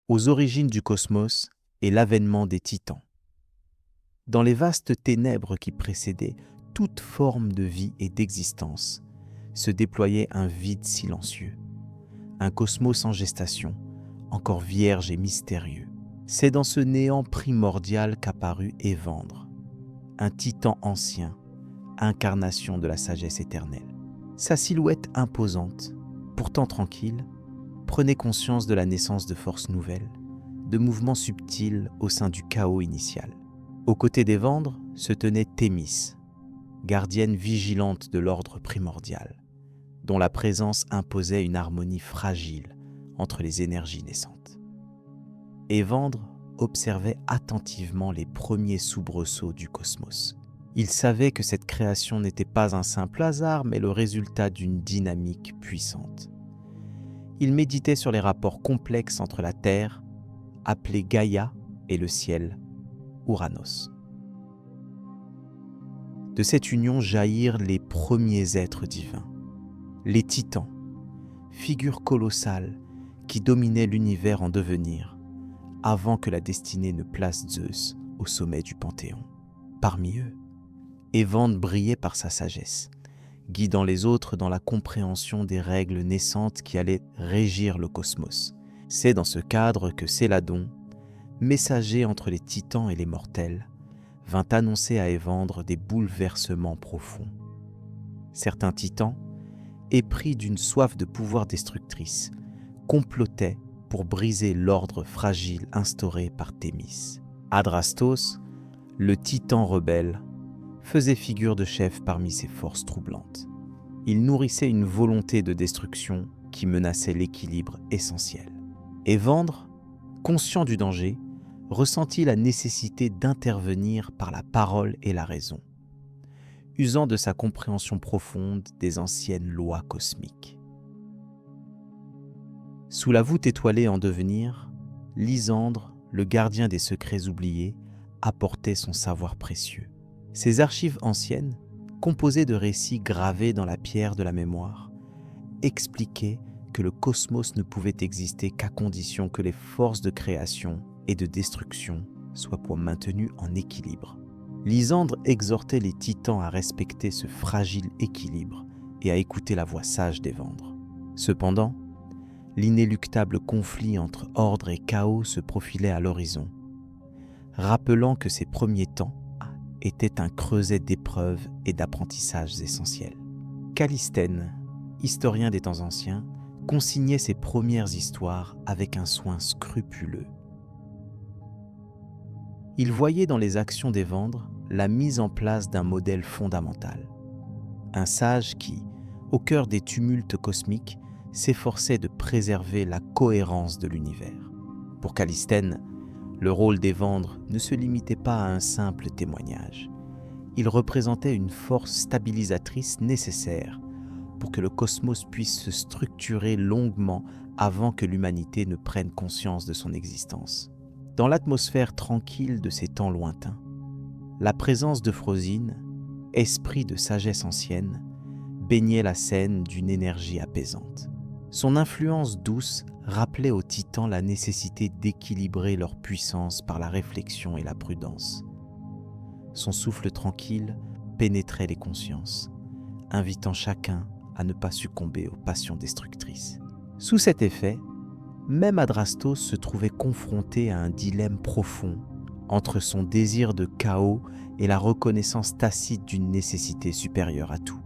aux origines du cosmos et l'avènement des titans. Dans les vastes ténèbres qui précédaient toute forme de vie et d'existence, se déployait un vide silencieux, un cosmos en gestation, encore vierge et mystérieux. C'est dans ce néant primordial qu'apparut Évandre, un titan ancien, incarnation de la sagesse éternelle. Sa silhouette imposante, pourtant tranquille, prenait conscience de la naissance de forces nouvelles, de mouvements subtils au sein du chaos initial. Aux côtés d'Évandre se tenait Thémis, gardienne vigilante de l'ordre primordial, dont la présence imposait une harmonie fragile entre les énergies naissantes. Évandre observait attentivement les premiers soubresauts du cosmos. Il savait que cette création n'était pas un simple hasard, mais le résultat d'une dynamique puissante. Il méditait sur les rapports complexes entre la Terre, appelée Gaïa, et le ciel, Ouranos. De cette union jaillirent les premiers êtres divins, les titans, figures colossales qui dominaient l'univers en devenir, avant que la destinée ne place Zeus au sommet du Panthéon. Parmi eux, Évandre brillait par sa sagesse, guidant les autres dans la compréhension des règles naissantes qui allaient régir le cosmos. C'est dans ce cadre que Céladon, messager entre les titans et les mortels, vint annoncer à Évandre des bouleversements profonds. Certains titans, épris d'une soif de pouvoir destructrice, complotaient pour briser l'ordre fragile instauré par Thémis. Adrastos, le titan rebelle, faisait figure de chef parmi ces forces troublantes. Il nourrissait une volonté de destruction qui menaçait l'équilibre essentiel. Évandre, conscient du danger, ressentit la nécessité d'intervenir par la parole et la raison, usant de sa compréhension profonde des anciennes lois cosmiques. Sous la voûte étoilée en devenir, Lysandre, le gardien des secrets oubliés, apportait son savoir précieux. Ces archives anciennes, composées de récits gravés dans la pierre de la mémoire, expliquaient que le cosmos ne pouvait exister qu'à condition que les forces de création et de destruction soient maintenues en équilibre. Lysandre exhortait les titans à respecter ce fragile équilibre et à écouter la voix sage d'Évandre. Cependant, l'inéluctable conflit entre ordre et chaos se profilait à l'horizon, rappelant que ces premiers temps étaient un creuset d'épreuves et d'apprentissages essentiels. Callisthène, historien des temps anciens, consignait ses premières histoires avec un soin scrupuleux. Il voyait dans les actions d'Évandre la mise en place d'un modèle fondamental. Un sage qui, au cœur des tumultes cosmiques, s'efforçait de préserver la cohérence de l'univers. Pour Callisthène, le rôle d'Évandre ne se limitait pas à un simple témoignage. Il représentait une force stabilisatrice nécessaire pour que le cosmos puisse se structurer longuement avant que l'humanité ne prenne conscience de son existence. Dans l'atmosphère tranquille de ces temps lointains, la présence d'Euphrosine, esprit de sagesse ancienne, baignait la scène d'une énergie apaisante. Son influence douce rappelait aux titans la nécessité d'équilibrer leur puissance par la réflexion et la prudence. Son souffle tranquille pénétrait les consciences, invitant chacun à ne pas succomber aux passions destructrices. Sous cet effet, même Adrastos se trouvait confronté à un dilemme profond entre son désir de chaos et la reconnaissance tacite d'une nécessité supérieure à tout.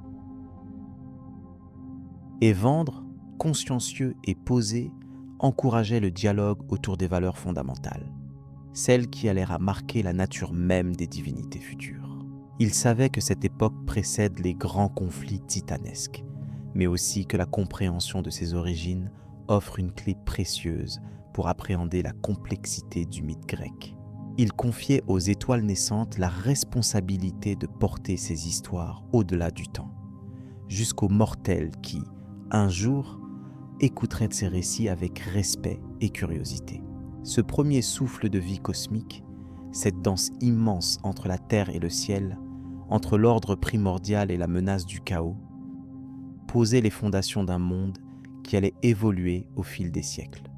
Évandre, consciencieux et posé, encourageait le dialogue autour des valeurs fondamentales, celles qui allèrent à marquer la nature même des divinités futures. Il savait que cette époque précède les grands conflits titanesques, mais aussi que la compréhension de ses origines offre une clé précieuse pour appréhender la complexité du mythe grec. Il confiait aux étoiles naissantes la responsabilité de porter ces histoires au-delà du temps, jusqu'aux mortels qui, un jour, écouteraient ces récits avec respect et curiosité. Ce premier souffle de vie cosmique, cette danse immense entre la terre et le ciel, entre l'ordre primordial et la menace du chaos, posait les fondations d'un monde qui allait évoluer au fil des siècles.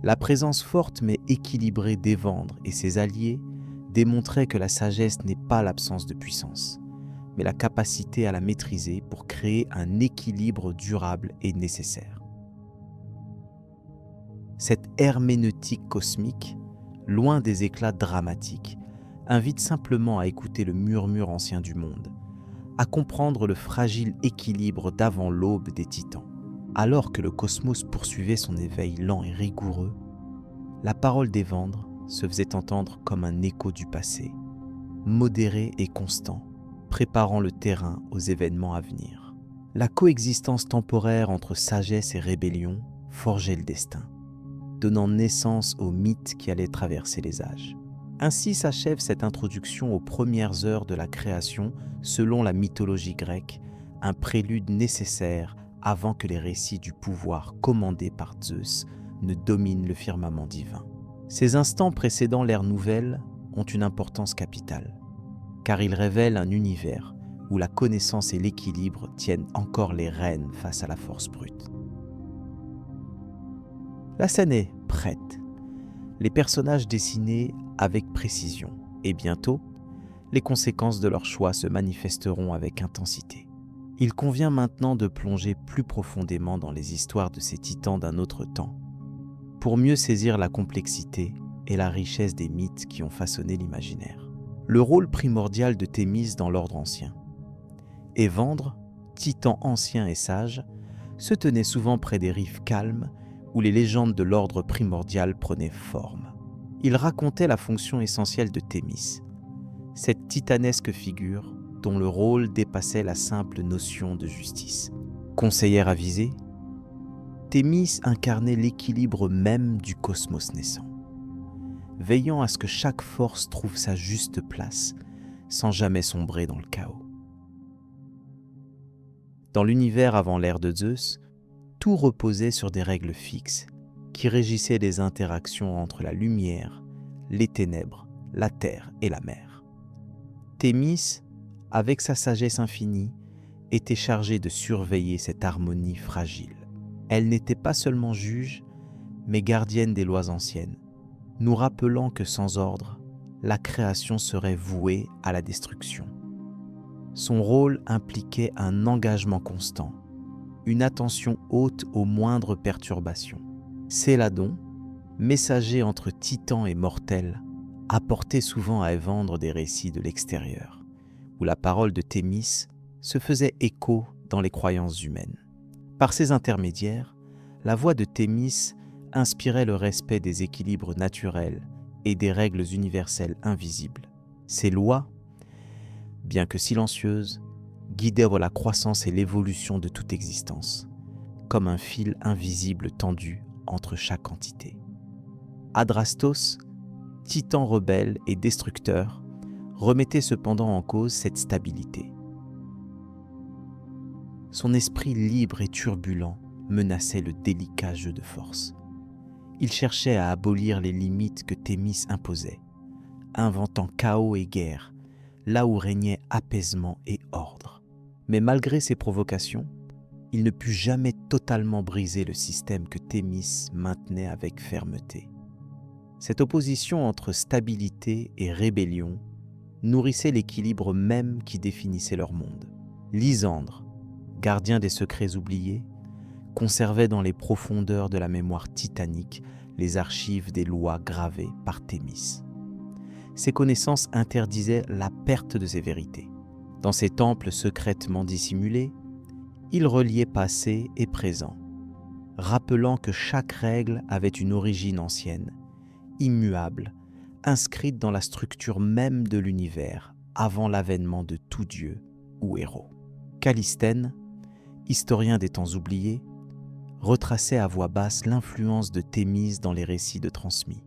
La présence forte mais équilibrée d'Évandre et ses alliés démontrait que la sagesse n'est pas l'absence de puissance, mais la capacité à la maîtriser pour créer un équilibre durable et nécessaire. Cette herméneutique cosmique, loin des éclats dramatiques, invite simplement à écouter le murmure ancien du monde, à comprendre le fragile équilibre d'avant l'aube des titans. Alors que le cosmos poursuivait son éveil lent et rigoureux, la parole d'Évandre se faisait entendre comme un écho du passé, modéré et constant, préparant le terrain aux événements à venir. La coexistence temporaire entre sagesse et rébellion forgeait le destin, donnant naissance aux mythes qui allaient traverser les âges. Ainsi s'achève cette introduction aux premières heures de la création selon la mythologie grecque, un prélude nécessaire avant que les récits du pouvoir commandé par Zeus ne dominent le firmament divin. Ces instants précédant l'ère nouvelle ont une importance capitale, car ils révèlent un univers où la connaissance et l'équilibre tiennent encore les rênes face à la force brute. La scène est prête, les personnages dessinés avec précision, et bientôt, les conséquences de leur choix se manifesteront avec intensité. Il convient maintenant de plonger plus profondément dans les histoires de ces titans d'un autre temps, pour mieux saisir la complexité et la richesse des mythes qui ont façonné l'imaginaire. Le rôle primordial de Thémis dans l'ordre ancien. Évandre, titan ancien et sage, se tenait souvent près des rives calmes où les légendes de l'ordre primordial prenaient forme. Il racontait la fonction essentielle de Thémis, cette titanesque figure dont le rôle dépassait la simple notion de justice. Conseillère avisée, Thémis incarnait l'équilibre même du cosmos naissant, veillant à ce que chaque force trouve sa juste place, sans jamais sombrer dans le chaos. Dans l'univers avant l'ère de Zeus, tout reposait sur des règles fixes qui régissaient les interactions entre la lumière, les ténèbres, la terre et la mer. Thémis, avec sa sagesse infinie, était chargée de surveiller cette harmonie fragile. Elle n'était pas seulement juge, mais gardienne des lois anciennes, nous rappelant que sans ordre, la création serait vouée à la destruction. Son rôle impliquait un engagement constant, une attention haute aux moindres perturbations. Céladon, messager entre titans et mortels, apportait souvent à Évandre des récits de l'extérieur, où la parole de Thémis se faisait écho dans les croyances humaines. Par ses intermédiaires, la voix de Thémis inspirait le respect des équilibres naturels et des règles universelles invisibles. Ces lois, bien que silencieuses, guidaient la croissance et l'évolution de toute existence, comme un fil invisible tendu entre chaque entité. Adrastos, titan rebelle et destructeur, remettait cependant en cause cette stabilité. Son esprit libre et turbulent menaçait le délicat jeu de force. Il cherchait à abolir les limites que Thémis imposait, inventant chaos et guerre, là où régnait apaisement et ordre. Mais malgré ses provocations, il ne put jamais totalement briser le système que Thémis maintenait avec fermeté. Cette opposition entre stabilité et rébellion nourrissait l'équilibre même qui définissait leur monde. Lysandre, gardien des secrets oubliés, conservait dans les profondeurs de la mémoire titanique les archives des lois gravées par Thémis. Ses connaissances interdisaient la perte de ses vérités. Dans ses temples secrètement dissimulés, il reliait passé et présent, rappelant que chaque règle avait une origine ancienne, immuable, inscrite dans la structure même de l'univers avant l'avènement de tout dieu ou héros. Callisthène, historien des temps oubliés, retraçait à voix basse l'influence de Thémis dans les récits de transmis.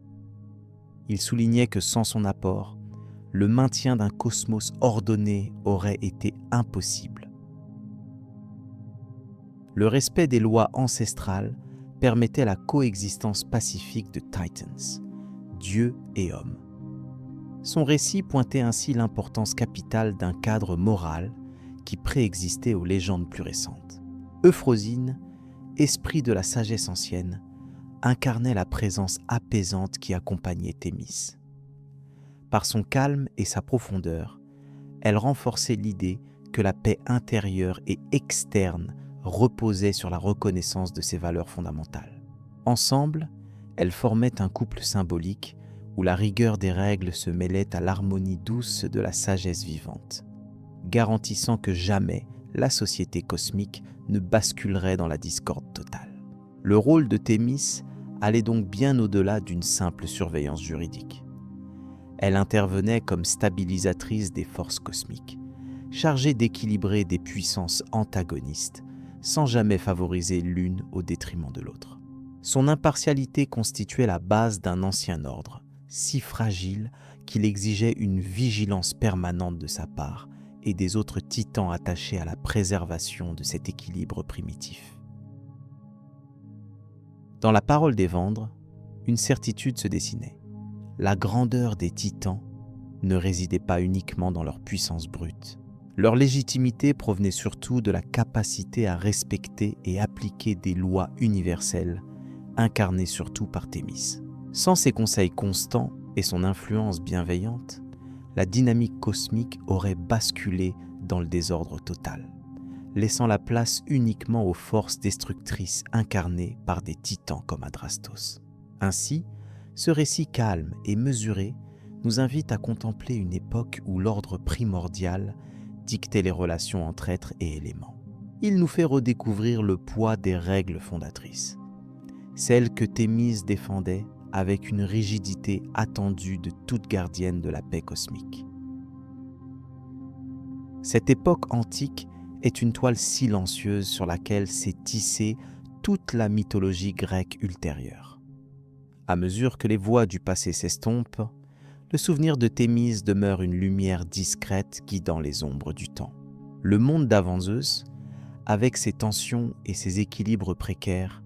Il soulignait que sans son apport, le maintien d'un cosmos ordonné aurait été impossible. Le respect des lois ancestrales permettait la coexistence pacifique de Titans, dieux et hommes. Son récit pointait ainsi l'importance capitale d'un cadre moral qui préexistait aux légendes plus récentes. Euphrosyne, esprit de la sagesse ancienne, incarnait la présence apaisante qui accompagnait Thémis. Par son calme et sa profondeur, elle renforçait l'idée que la paix intérieure et externe reposait sur la reconnaissance de ses valeurs fondamentales. Ensemble, elles formaient un couple symbolique où la rigueur des règles se mêlait à l'harmonie douce de la sagesse vivante, garantissant que jamais la société cosmique ne basculerait dans la discorde totale. Le rôle de Thémis allait donc bien au-delà d'une simple surveillance juridique. Elle intervenait comme stabilisatrice des forces cosmiques, chargée d'équilibrer des puissances antagonistes, sans jamais favoriser l'une au détriment de l'autre. Son impartialité constituait la base d'un ancien ordre, si fragile qu'il exigeait une vigilance permanente de sa part et des autres titans attachés à la préservation de cet équilibre primitif. Dans la parole d'Évandre, une certitude se dessinait. La grandeur des titans ne résidait pas uniquement dans leur puissance brute. Leur légitimité provenait surtout de la capacité à respecter et appliquer des lois universelles, incarnées surtout par Thémis. Sans ses conseils constants et son influence bienveillante, la dynamique cosmique aurait basculé dans le désordre total, laissant la place uniquement aux forces destructrices incarnées par des titans comme Adrastos. Ainsi, ce récit calme et mesuré nous invite à contempler une époque où l'ordre primordial dictait les relations entre êtres et éléments. Il nous fait redécouvrir le poids des règles fondatrices, celles que Thémis défendait avec une rigidité attendue de toute gardienne de la paix cosmique. Cette époque antique est une toile silencieuse sur laquelle s'est tissée toute la mythologie grecque ultérieure. À mesure que les voix du passé s'estompent, le souvenir de Thémis demeure une lumière discrète guidant les ombres du temps. Le monde d'avant Zeus, avec ses tensions et ses équilibres précaires,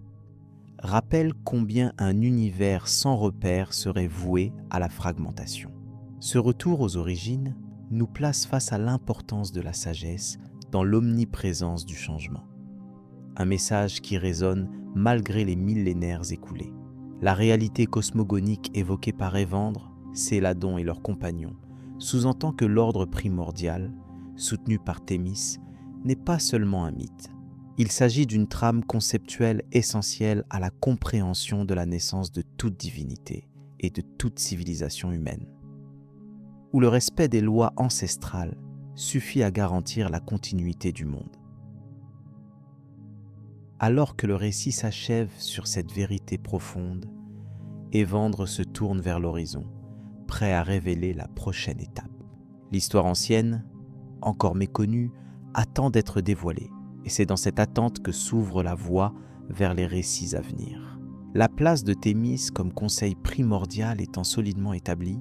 rappelle combien un univers sans repère serait voué à la fragmentation. Ce retour aux origines nous place face à l'importance de la sagesse dans l'omniprésence du changement. Un message qui résonne malgré les millénaires écoulés. La réalité cosmogonique évoquée par Évandre, Céladon et leurs compagnons sous-entend que l'ordre primordial, soutenu par Thémis, n'est pas seulement un mythe. Il s'agit d'une trame conceptuelle essentielle à la compréhension de la naissance de toute divinité et de toute civilisation humaine, où le respect des lois ancestrales suffit à garantir la continuité du monde. Alors que le récit s'achève sur cette vérité profonde, Évandre se tourne vers l'horizon, prêt à révéler la prochaine étape. L'histoire ancienne, encore méconnue, attend d'être dévoilée. Et c'est dans cette attente que s'ouvre la voie vers les récits à venir. La place de Thémis comme conseil primordial étant solidement établie,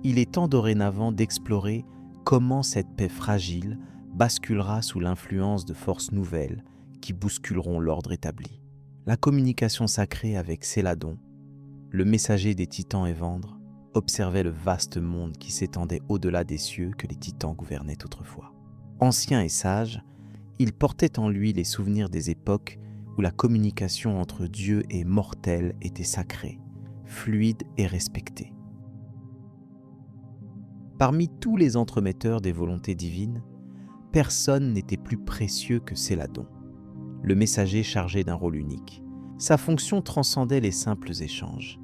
il est temps dorénavant d'explorer comment cette paix fragile basculera sous l'influence de forces nouvelles qui bousculeront l'ordre établi. La communication sacrée avec Céladon, le messager des titans Évandre, observait le vaste monde qui s'étendait au-delà des cieux que les titans gouvernaient autrefois. Ancien et sage, il portait en lui les souvenirs des époques où la communication entre Dieu et mortels était sacrée, fluide et respectée. Parmi tous les entremetteurs des volontés divines, personne n'était plus précieux que Céladon, le messager chargé d'un rôle unique. Sa fonction transcendait les simples échanges.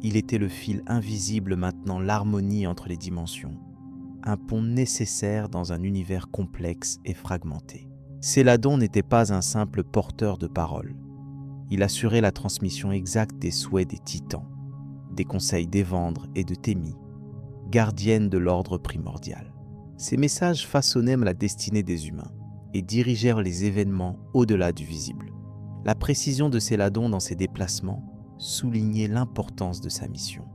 Il était le fil invisible maintenant l'harmonie entre les dimensions, un pont nécessaire dans un univers complexe et fragmenté. Céladon n'était pas un simple porteur de paroles. Il assurait la transmission exacte des souhaits des titans, des conseils d'Évandre et de Thémis, gardiennes de l'ordre primordial. Ces messages façonnaient la destinée des humains et dirigèrent les événements au-delà du visible. La précision de Céladon dans ses déplacements soulignait l'importance de sa mission.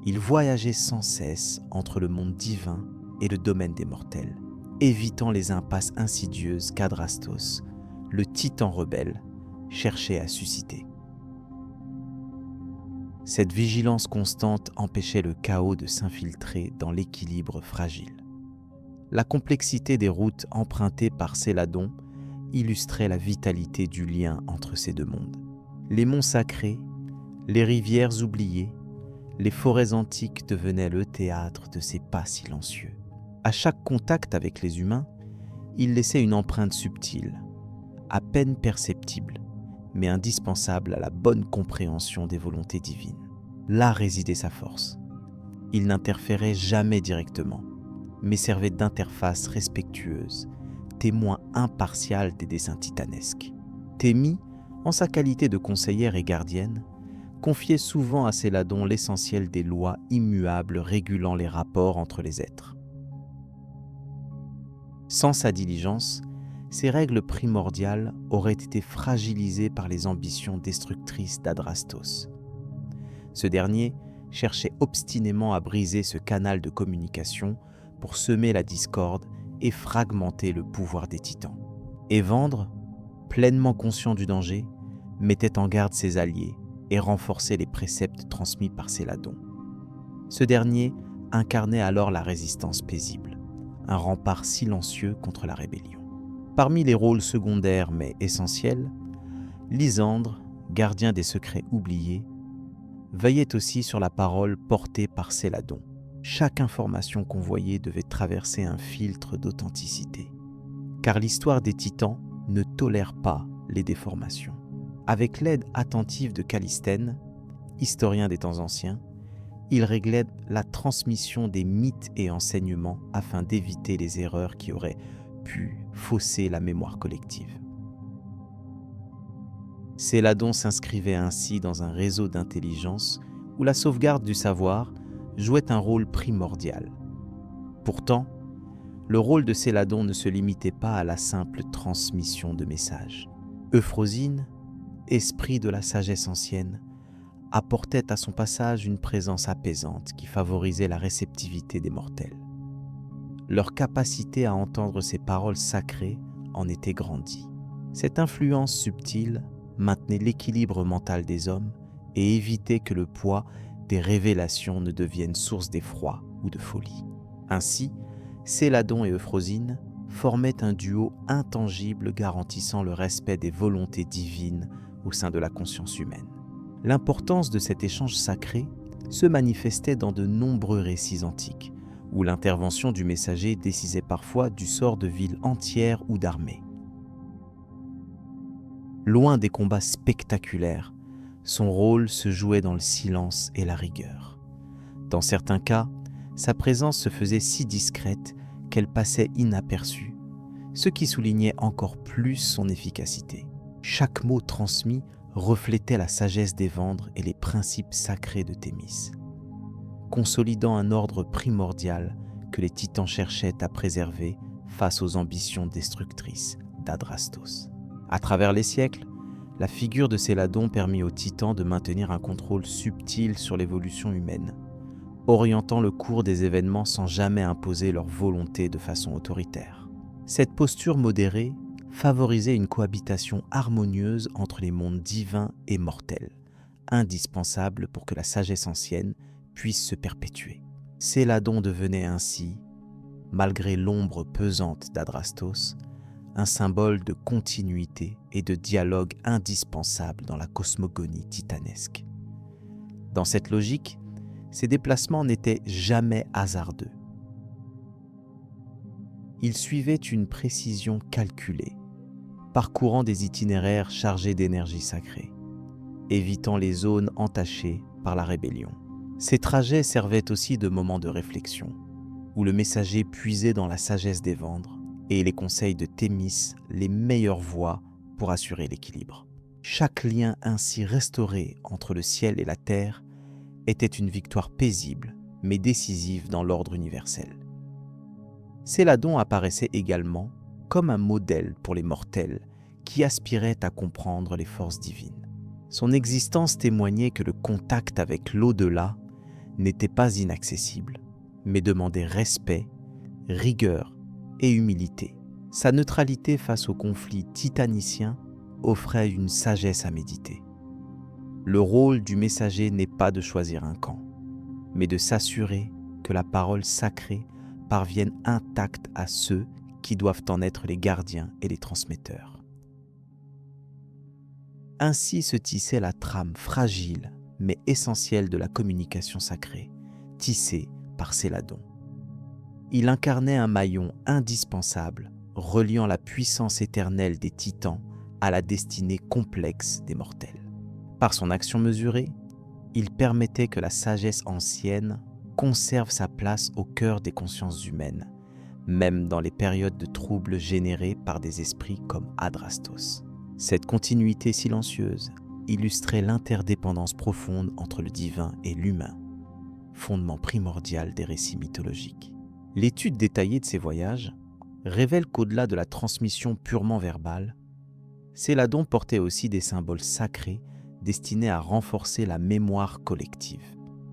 Il voyageait sans cesse entre le monde divin et le domaine des mortels, évitant les impasses insidieuses qu'Adrastos, le titan rebelle, cherchait à susciter. Cette vigilance constante empêchait le chaos de s'infiltrer dans l'équilibre fragile. La complexité des routes empruntées par Céladon illustrait la vitalité du lien entre ces deux mondes. Les monts sacrés, les rivières oubliées, les forêts antiques devenaient le théâtre de ces pas silencieux. À chaque contact avec les humains, il laissait une empreinte subtile, à peine perceptible, mais indispensable à la bonne compréhension des volontés divines. Là résidait sa force. Il n'interférait jamais directement, mais servait d'interface respectueuse, témoin impartial des desseins titanesques. Thémis, en sa qualité de conseillère et gardienne, confiait souvent à Céladon l'essentiel des lois immuables régulant les rapports entre les êtres. Sans sa diligence, ces règles primordiales auraient été fragilisées par les ambitions destructrices d'Adrastos. Ce dernier cherchait obstinément à briser ce canal de communication pour semer la discorde et fragmenter le pouvoir des titans. Évandre, pleinement conscient du danger, mettait en garde ses alliés et renforçait les préceptes transmis par Céladon. Ce dernier incarnait alors la résistance paisible, un rempart silencieux contre la rébellion. Parmi les rôles secondaires mais essentiels, Lysandre, gardien des secrets oubliés, veillait aussi sur la parole portée par Céladon. Chaque information convoyée devait traverser un filtre d'authenticité, car l'histoire des titans ne tolère pas les déformations. Avec l'aide attentive de Callisthène, historien des temps anciens, il réglait la transmission des mythes et enseignements afin d'éviter les erreurs qui auraient pu fausser la mémoire collective. Céladon s'inscrivait ainsi dans un réseau d'intelligence où la sauvegarde du savoir jouait un rôle primordial. Pourtant, le rôle de Céladon ne se limitait pas à la simple transmission de messages. Euphrosine, esprit de la sagesse ancienne, apportait à son passage une présence apaisante qui favorisait la réceptivité des mortels. Leur capacité à entendre ces paroles sacrées en était grandie. Cette influence subtile maintenait l'équilibre mental des hommes et évitait que le poids des révélations ne devienne source d'effroi ou de folie. Ainsi, Céladon et Euphrosine formaient un duo intangible garantissant le respect des volontés divines au sein de la conscience humaine. L'importance de cet échange sacré se manifestait dans de nombreux récits antiques, où l'intervention du messager décisait parfois du sort de villes entières ou d'armées. Loin des combats spectaculaires, son rôle se jouait dans le silence et la rigueur. Dans certains cas, sa présence se faisait si discrète qu'elle passait inaperçue, ce qui soulignait encore plus son efficacité. Chaque mot transmis reflétait la sagesse d'Évandre et les principes sacrés de Thémis, consolidant un ordre primordial que les titans cherchaient à préserver face aux ambitions destructrices d'Adrastos. À travers les siècles, la figure de Céladon permit aux titans de maintenir un contrôle subtil sur l'évolution humaine, orientant le cours des événements sans jamais imposer leur volonté de façon autoritaire. Cette posture modérée favorisait une cohabitation harmonieuse entre les mondes divins et mortels, indispensable pour que la sagesse ancienne puisse se perpétuer. Céladon devenait ainsi, malgré l'ombre pesante d'Adrastos, un symbole de continuité et de dialogue indispensable dans la cosmogonie titanesque. Dans cette logique, ces déplacements n'étaient jamais hasardeux. Ils suivaient une précision calculée, parcourant des itinéraires chargés d'énergie sacrée, évitant les zones entachées par la rébellion. Ces trajets servaient aussi de moments de réflexion, où le messager puisait dans la sagesse d'Évandre et les conseils de Thémis les meilleures voies pour assurer l'équilibre. Chaque lien ainsi restauré entre le ciel et la terre était une victoire paisible, mais décisive dans l'ordre universel. Céladon apparaissait également comme un modèle pour les mortels qui aspiraient à comprendre les forces divines. Son existence témoignait que le contact avec l'au-delà n'était pas inaccessible, mais demandait respect, rigueur et humilité. Sa neutralité face aux conflits titaniciens offrait une sagesse à méditer. Le rôle du messager n'est pas de choisir un camp, mais de s'assurer que la parole sacrée parvienne intacte à ceux qui doivent en être les gardiens et les transmetteurs. Ainsi se tissait la trame fragile mais essentielle de la communication sacrée, tissée par Céladon. Il incarnait un maillon indispensable reliant la puissance éternelle des titans à la destinée complexe des mortels. Par son action mesurée, il permettait que la sagesse ancienne conserve sa place au cœur des consciences humaines, même dans les périodes de troubles générés par des esprits comme Adrastos. Cette continuité silencieuse illustrait l'interdépendance profonde entre le divin et l'humain, fondement primordial des récits mythologiques. L'étude détaillée de ces voyages révèle qu'au-delà de la transmission purement verbale, Céladon portait aussi des symboles sacrés destinés à renforcer la mémoire collective.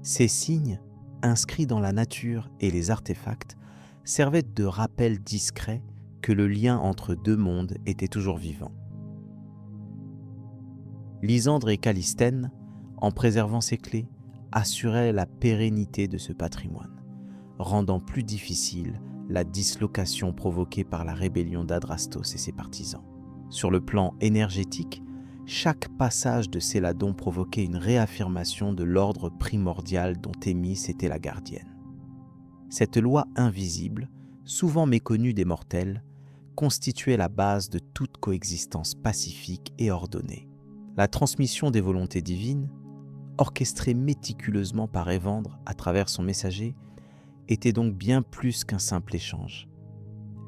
Ces signes, inscrits dans la nature et les artefacts, servaient de rappel discret que le lien entre deux mondes était toujours vivant. Lysandre et Callisthène, en préservant ces clés, assuraient la pérennité de ce patrimoine, rendant plus difficile la dislocation provoquée par la rébellion d'Adrastos et ses partisans. Sur le plan énergétique, chaque passage de Céladon provoquait une réaffirmation de l'ordre primordial dont Thémis était la gardienne. Cette loi invisible, souvent méconnue des mortels, constituait la base de toute coexistence pacifique et ordonnée. La transmission des volontés divines, orchestrée méticuleusement par Évandre à travers son messager, était donc bien plus qu'un simple échange.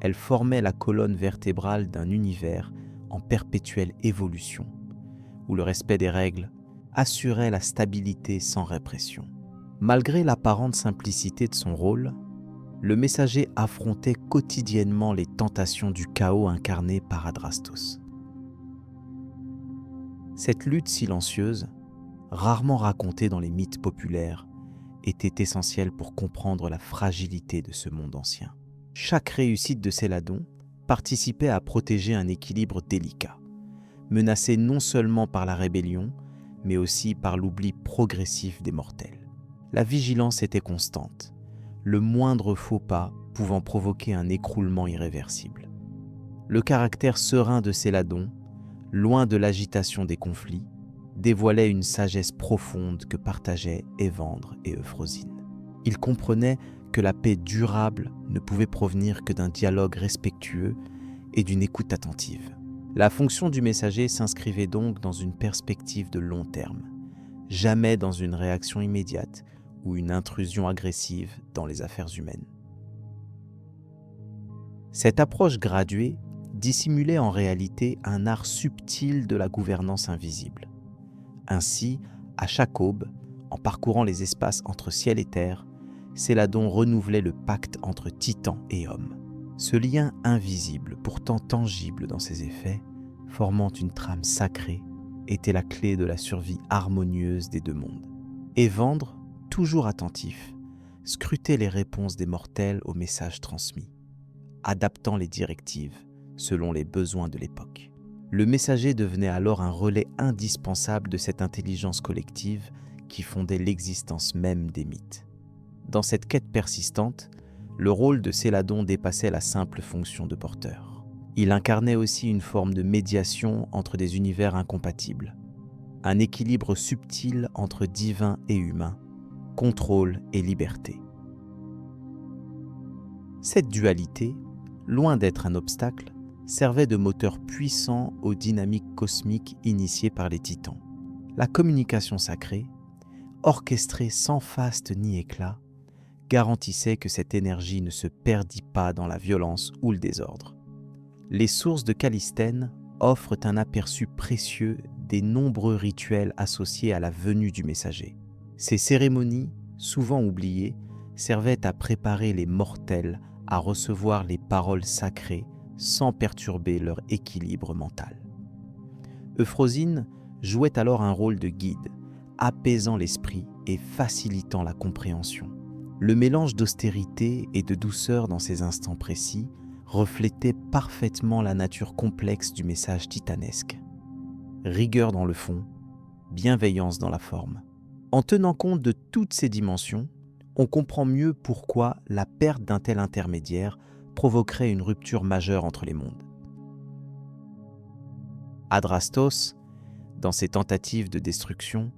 Elle formait la colonne vertébrale d'un univers en perpétuelle évolution, où le respect des règles assurait la stabilité sans répression. Malgré l'apparente simplicité de son rôle, le messager affrontait quotidiennement les tentations du chaos incarné par Adrastos. Cette lutte silencieuse, rarement racontée dans les mythes populaires, était essentielle pour comprendre la fragilité de ce monde ancien. Chaque réussite de Céladon participait à protéger un équilibre délicat, menacé non seulement par la rébellion, mais aussi par l'oubli progressif des mortels. La vigilance était constante, le moindre faux pas pouvant provoquer un écroulement irréversible. Le caractère serein de Céladon, loin de l'agitation des conflits, dévoilait une sagesse profonde que partageaient Évandre et Euphrosine. Il comprenait que la paix durable ne pouvait provenir que d'un dialogue respectueux et d'une écoute attentive. La fonction du messager s'inscrivait donc dans une perspective de long terme, jamais dans une réaction immédiate ou une intrusion agressive dans les affaires humaines. Cette approche graduée dissimulait en réalité un art subtil de la gouvernance invisible. Ainsi, à chaque aube, en parcourant les espaces entre ciel et terre, Céladon renouvelait le pacte entre titans et hommes. Ce lien invisible, pourtant tangible dans ses effets, formant une trame sacrée, était la clé de la survie harmonieuse des deux mondes. Évandre, toujours attentif, scrutait les réponses des mortels aux messages transmis, adaptant les directives selon les besoins de l'époque. Le messager devenait alors un relais indispensable de cette intelligence collective qui fondait l'existence même des mythes. Dans cette quête persistante, le rôle de Céladon dépassait la simple fonction de porteur. Il incarnait aussi une forme de médiation entre des univers incompatibles, un équilibre subtil entre divin et humain, contrôle et liberté. Cette dualité, loin d'être un obstacle, servait de moteur puissant aux dynamiques cosmiques initiées par les titans. La communication sacrée, orchestrée sans faste ni éclat, garantissait que cette énergie ne se perdit pas dans la violence ou le désordre. Les sources de Callisthène offrent un aperçu précieux des nombreux rituels associés à la venue du messager. Ces cérémonies, souvent oubliées, servaient à préparer les mortels à recevoir les paroles sacrées sans perturber leur équilibre mental. Euphrosine jouait alors un rôle de guide, apaisant l'esprit et facilitant la compréhension. Le mélange d'austérité et de douceur dans ces instants précis reflétait parfaitement la nature complexe du message titanesque. Rigueur dans le fond, bienveillance dans la forme. En tenant compte de toutes ces dimensions, on comprend mieux pourquoi la perte d'un tel intermédiaire provoquerait une rupture majeure entre les mondes. Adrastos, dans ses tentatives de destruction,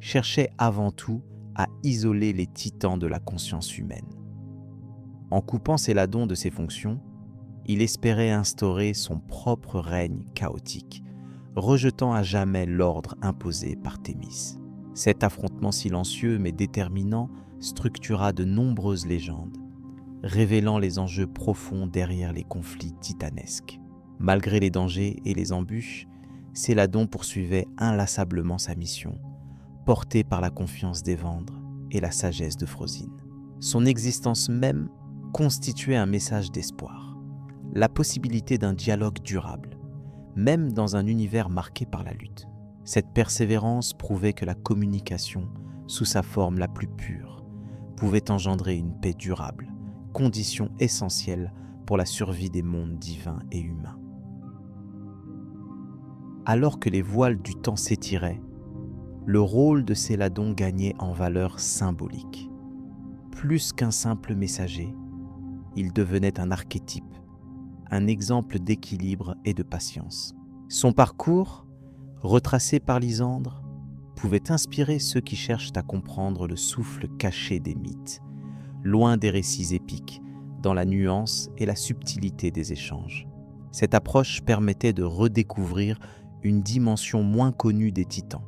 cherchait avant tout à isoler les titans de la conscience humaine. En coupant Céladon de ses fonctions, il espérait instaurer son propre règne chaotique, rejetant à jamais l'ordre imposé par Thémis. Cet affrontement silencieux mais déterminant structura de nombreuses légendes, révélant les enjeux profonds derrière les conflits titanesques. Malgré les dangers et les embûches, Céladon poursuivait inlassablement sa mission, porté par la confiance d'Évandre et la sagesse de Frosine. Son existence même constituait un message d'espoir, la possibilité d'un dialogue durable, même dans un univers marqué par la lutte. Cette persévérance prouvait que la communication, sous sa forme la plus pure, pouvait engendrer une paix durable, condition essentielle pour la survie des mondes divins et humains. Alors que les voiles du temps s'étiraient, le rôle de Céladon gagnait en valeur symbolique. Plus qu'un simple messager, il devenait un archétype, un exemple d'équilibre et de patience. Son parcours, retracé par Lysandre, pouvait inspirer ceux qui cherchent à comprendre le souffle caché des mythes, loin des récits épiques, dans la nuance et la subtilité des échanges. Cette approche permettait de redécouvrir une dimension moins connue des titans,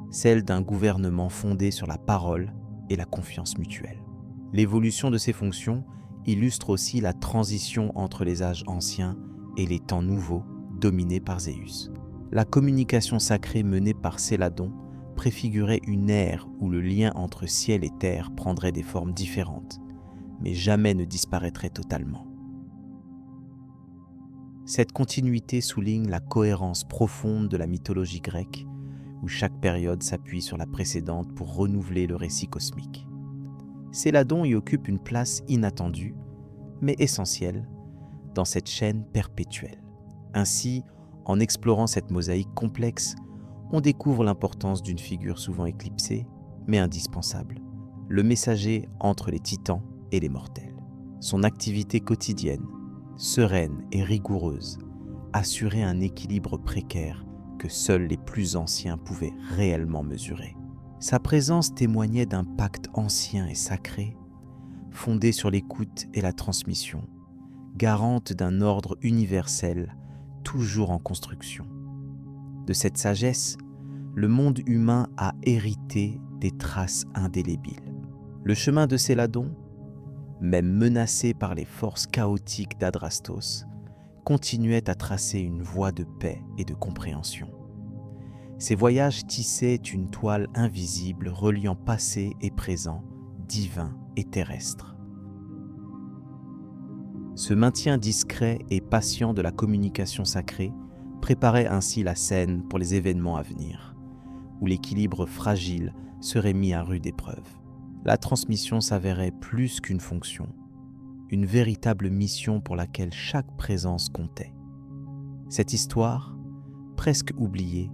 celle d'un gouvernement fondé sur la parole et la confiance mutuelle. L'évolution de ces fonctions illustre aussi la transition entre les âges anciens et les temps nouveaux dominés par Zéus. La communication sacrée menée par Céladon préfigurait une ère où le lien entre ciel et terre prendrait des formes différentes, mais jamais ne disparaîtrait totalement. Cette continuité souligne la cohérence profonde de la mythologie grecque, où chaque période s'appuie sur la précédente pour renouveler le récit cosmique. Céladon y occupe une place inattendue, mais essentielle, dans cette chaîne perpétuelle. Ainsi, en explorant cette mosaïque complexe, on découvre l'importance d'une figure souvent éclipsée, mais indispensable, le messager entre les titans et les mortels. Son activité quotidienne, sereine et rigoureuse, assurait un équilibre précaire que seuls les plus anciens pouvaient réellement mesurer. Sa présence témoignait d'un pacte ancien et sacré, fondé sur l'écoute et la transmission, garante d'un ordre universel toujours en construction. De cette sagesse, le monde humain a hérité des traces indélébiles. Le chemin de Céladon, même menacé par les forces chaotiques d'Adrastos, continuait à tracer une voie de paix et de compréhension. Ces voyages tissaient une toile invisible reliant passé et présent, divin et terrestre. Ce maintien discret et patient de la communication sacrée préparait ainsi la scène pour les événements à venir, où l'équilibre fragile serait mis à rude épreuve. La transmission s'avérait plus qu'une fonction, une véritable mission pour laquelle chaque présence comptait. Cette histoire, presque oubliée,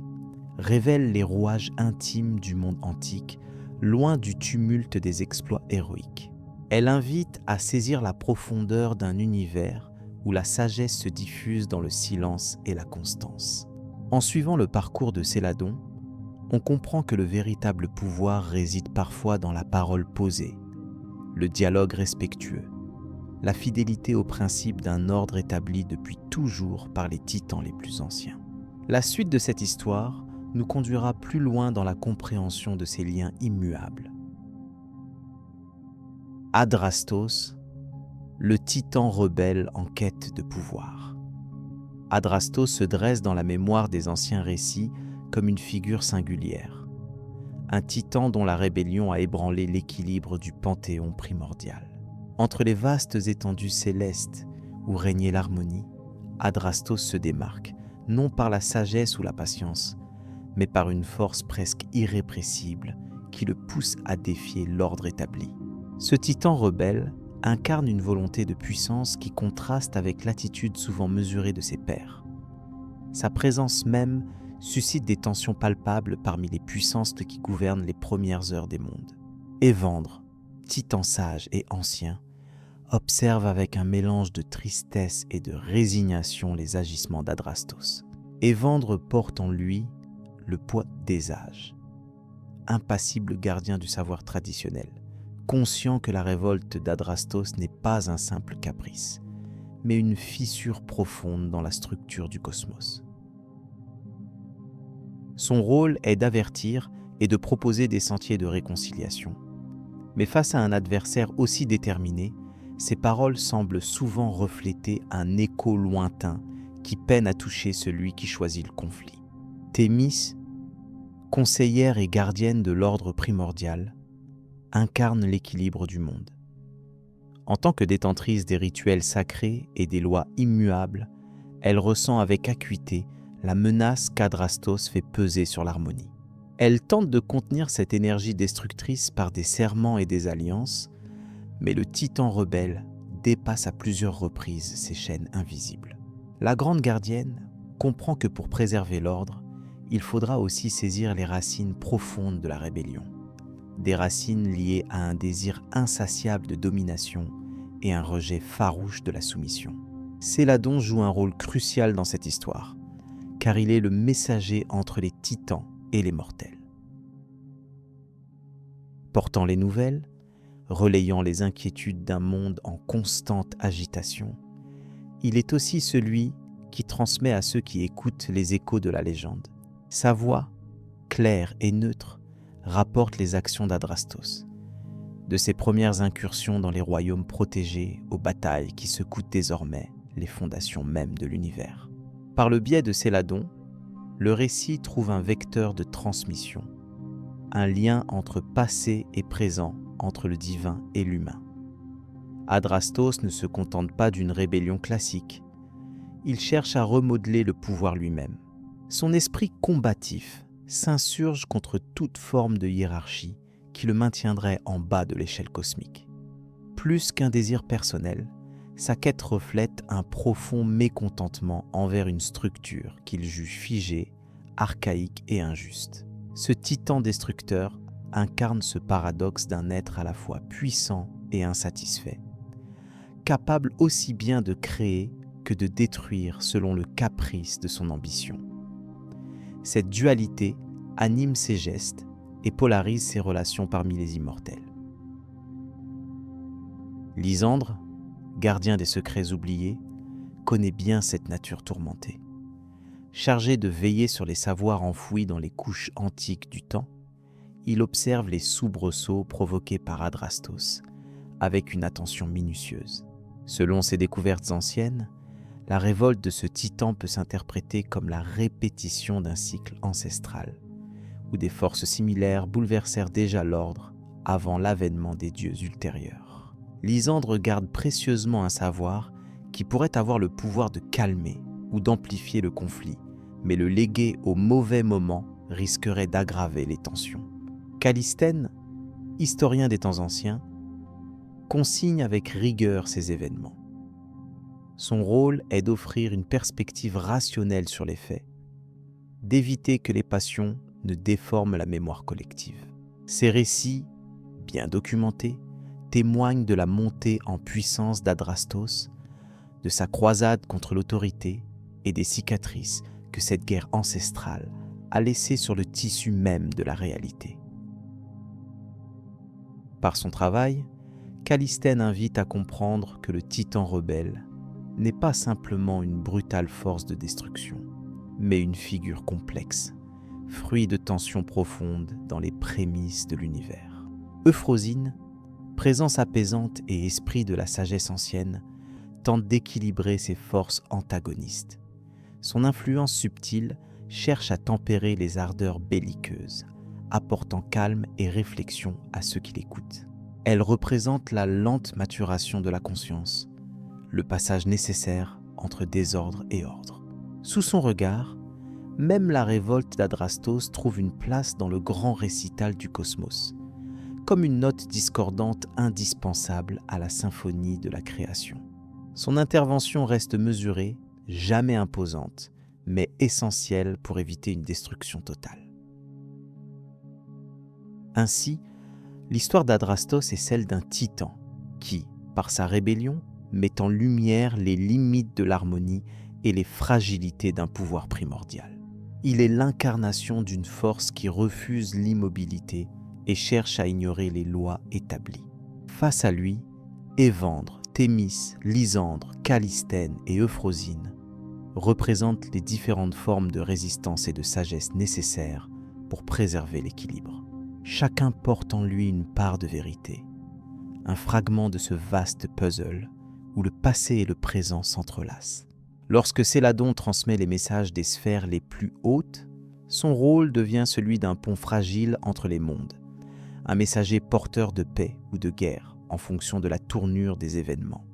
révèle les rouages intimes du monde antique, loin du tumulte des exploits héroïques. Elle invite à saisir la profondeur d'un univers où la sagesse se diffuse dans le silence et la constance. En suivant le parcours de Céladon, on comprend que le véritable pouvoir réside parfois dans la parole posée, le dialogue respectueux, la fidélité aux principes d'un ordre établi depuis toujours par les titans les plus anciens. La suite de cette histoire nous conduira plus loin dans la compréhension de ces liens immuables. Adrastos, le titan rebelle en quête de pouvoir. Adrastos se dresse dans la mémoire des anciens récits comme une figure singulière, un titan dont la rébellion a ébranlé l'équilibre du panthéon primordial. Entre les vastes étendues célestes où régnait l'harmonie, Adrastos se démarque, non par la sagesse ou la patience, mais par une force presque irrépressible qui le pousse à défier l'ordre établi. Ce titan rebelle incarne une volonté de puissance qui contraste avec l'attitude souvent mesurée de ses pairs. Sa présence même suscite des tensions palpables parmi les puissances qui gouvernent les premières heures des mondes. Évandre, titan sage et ancien, observe avec un mélange de tristesse et de résignation les agissements d'Adrastos. Évandre porte en lui le poids des âges. Impassible gardien du savoir traditionnel, conscient que la révolte d'Adrastos n'est pas un simple caprice, mais une fissure profonde dans la structure du cosmos. Son rôle est d'avertir et de proposer des sentiers de réconciliation. Mais face à un adversaire aussi déterminé, ses paroles semblent souvent refléter un écho lointain qui peine à toucher celui qui choisit le conflit. Thémis, conseillère et gardienne de l'ordre primordial, incarne l'équilibre du monde. En tant que détentrice des rituels sacrés et des lois immuables, elle ressent avec acuité la menace qu'Adrastos fait peser sur l'harmonie. Elle tente de contenir cette énergie destructrice par des serments et des alliances, mais le titan rebelle dépasse à plusieurs reprises ces chaînes invisibles. La grande gardienne comprend que pour préserver l'ordre, il faudra aussi saisir les racines profondes de la rébellion. Des racines liées à un désir insatiable de domination et un rejet farouche de la soumission. Céladon joue un rôle crucial dans cette histoire, car il est le messager entre les titans et les mortels. Portant les nouvelles, relayant les inquiétudes d'un monde en constante agitation, il est aussi celui qui transmet à ceux qui écoutent les échos de la légende. Sa voix, claire et neutre, rapporte les actions d'Adrastos, de ses premières incursions dans les royaumes protégés aux batailles qui secouent désormais les fondations mêmes de l'univers. Par le biais de Céladon, le récit trouve un vecteur de transmission, un lien entre passé et présent, entre le divin et l'humain. Adrastos ne se contente pas d'une rébellion classique, il cherche à remodeler le pouvoir lui-même. Son esprit combatif s'insurge contre toute forme de hiérarchie qui le maintiendrait en bas de l'échelle cosmique. Plus qu'un désir personnel, sa quête reflète un profond mécontentement envers une structure qu'il juge figée, archaïque et injuste. Ce titan destructeur incarne ce paradoxe d'un être à la fois puissant et insatisfait, capable aussi bien de créer que de détruire selon le caprice de son ambition. Cette dualité anime ses gestes et polarise ses relations parmi les immortels. Lysandre, gardien des secrets oubliés, connaît bien cette nature tourmentée. Chargé de veiller sur les savoirs enfouis dans les couches antiques du temps, il observe les soubresauts provoqués par Adrastos avec une attention minutieuse. Selon ses découvertes anciennes, la révolte de ce titan peut s'interpréter comme la répétition d'un cycle ancestral, où des forces similaires bouleversèrent déjà l'ordre avant l'avènement des dieux ultérieurs. Lysandre garde précieusement un savoir qui pourrait avoir le pouvoir de calmer ou d'amplifier le conflit, mais le léguer au mauvais moment risquerait d'aggraver les tensions. Callisthène, historien des temps anciens, consigne avec rigueur ces événements. Son rôle est d'offrir une perspective rationnelle sur les faits, d'éviter que les passions ne déforment la mémoire collective. Ces récits, bien documentés, témoignent de la montée en puissance d'Adrastos, de sa croisade contre l'autorité et des cicatrices que cette guerre ancestrale a laissées sur le tissu même de la réalité. Par son travail, Callisthène invite à comprendre que le titan rebelle n'est pas simplement une brutale force de destruction, mais une figure complexe, fruit de tensions profondes dans les prémices de l'univers. Euphrosine, présence apaisante et esprit de la sagesse ancienne, tente d'équilibrer ces forces antagonistes. Son influence subtile cherche à tempérer les ardeurs belliqueuses, apportant calme et réflexion à ceux qui l'écoutent. Elle représente la lente maturation de la conscience, le passage nécessaire entre désordre et ordre. Sous son regard, même la révolte d'Adrastos trouve une place dans le grand récital du cosmos, comme une note discordante indispensable à la symphonie de la création. Son intervention reste mesurée, jamais imposante, mais essentielle pour éviter une destruction totale. Ainsi, l'histoire d'Adrastos est celle d'un titan qui, par sa rébellion, met en lumière les limites de l'harmonie et les fragilités d'un pouvoir primordial. Il est l'incarnation d'une force qui refuse l'immobilité et cherche à ignorer les lois établies. Face à lui, Évandre, Thémis, Lysandre, Callisthène et Euphrosyne représentent les différentes formes de résistance et de sagesse nécessaires pour préserver l'équilibre. Chacun porte en lui une part de vérité, un fragment de ce vaste puzzle où le passé et le présent s'entrelacent. Lorsque Céladon transmet les messages des sphères les plus hautes, son rôle devient celui d'un pont fragile entre les mondes, un messager porteur de paix ou de guerre en fonction de la tournure des événements.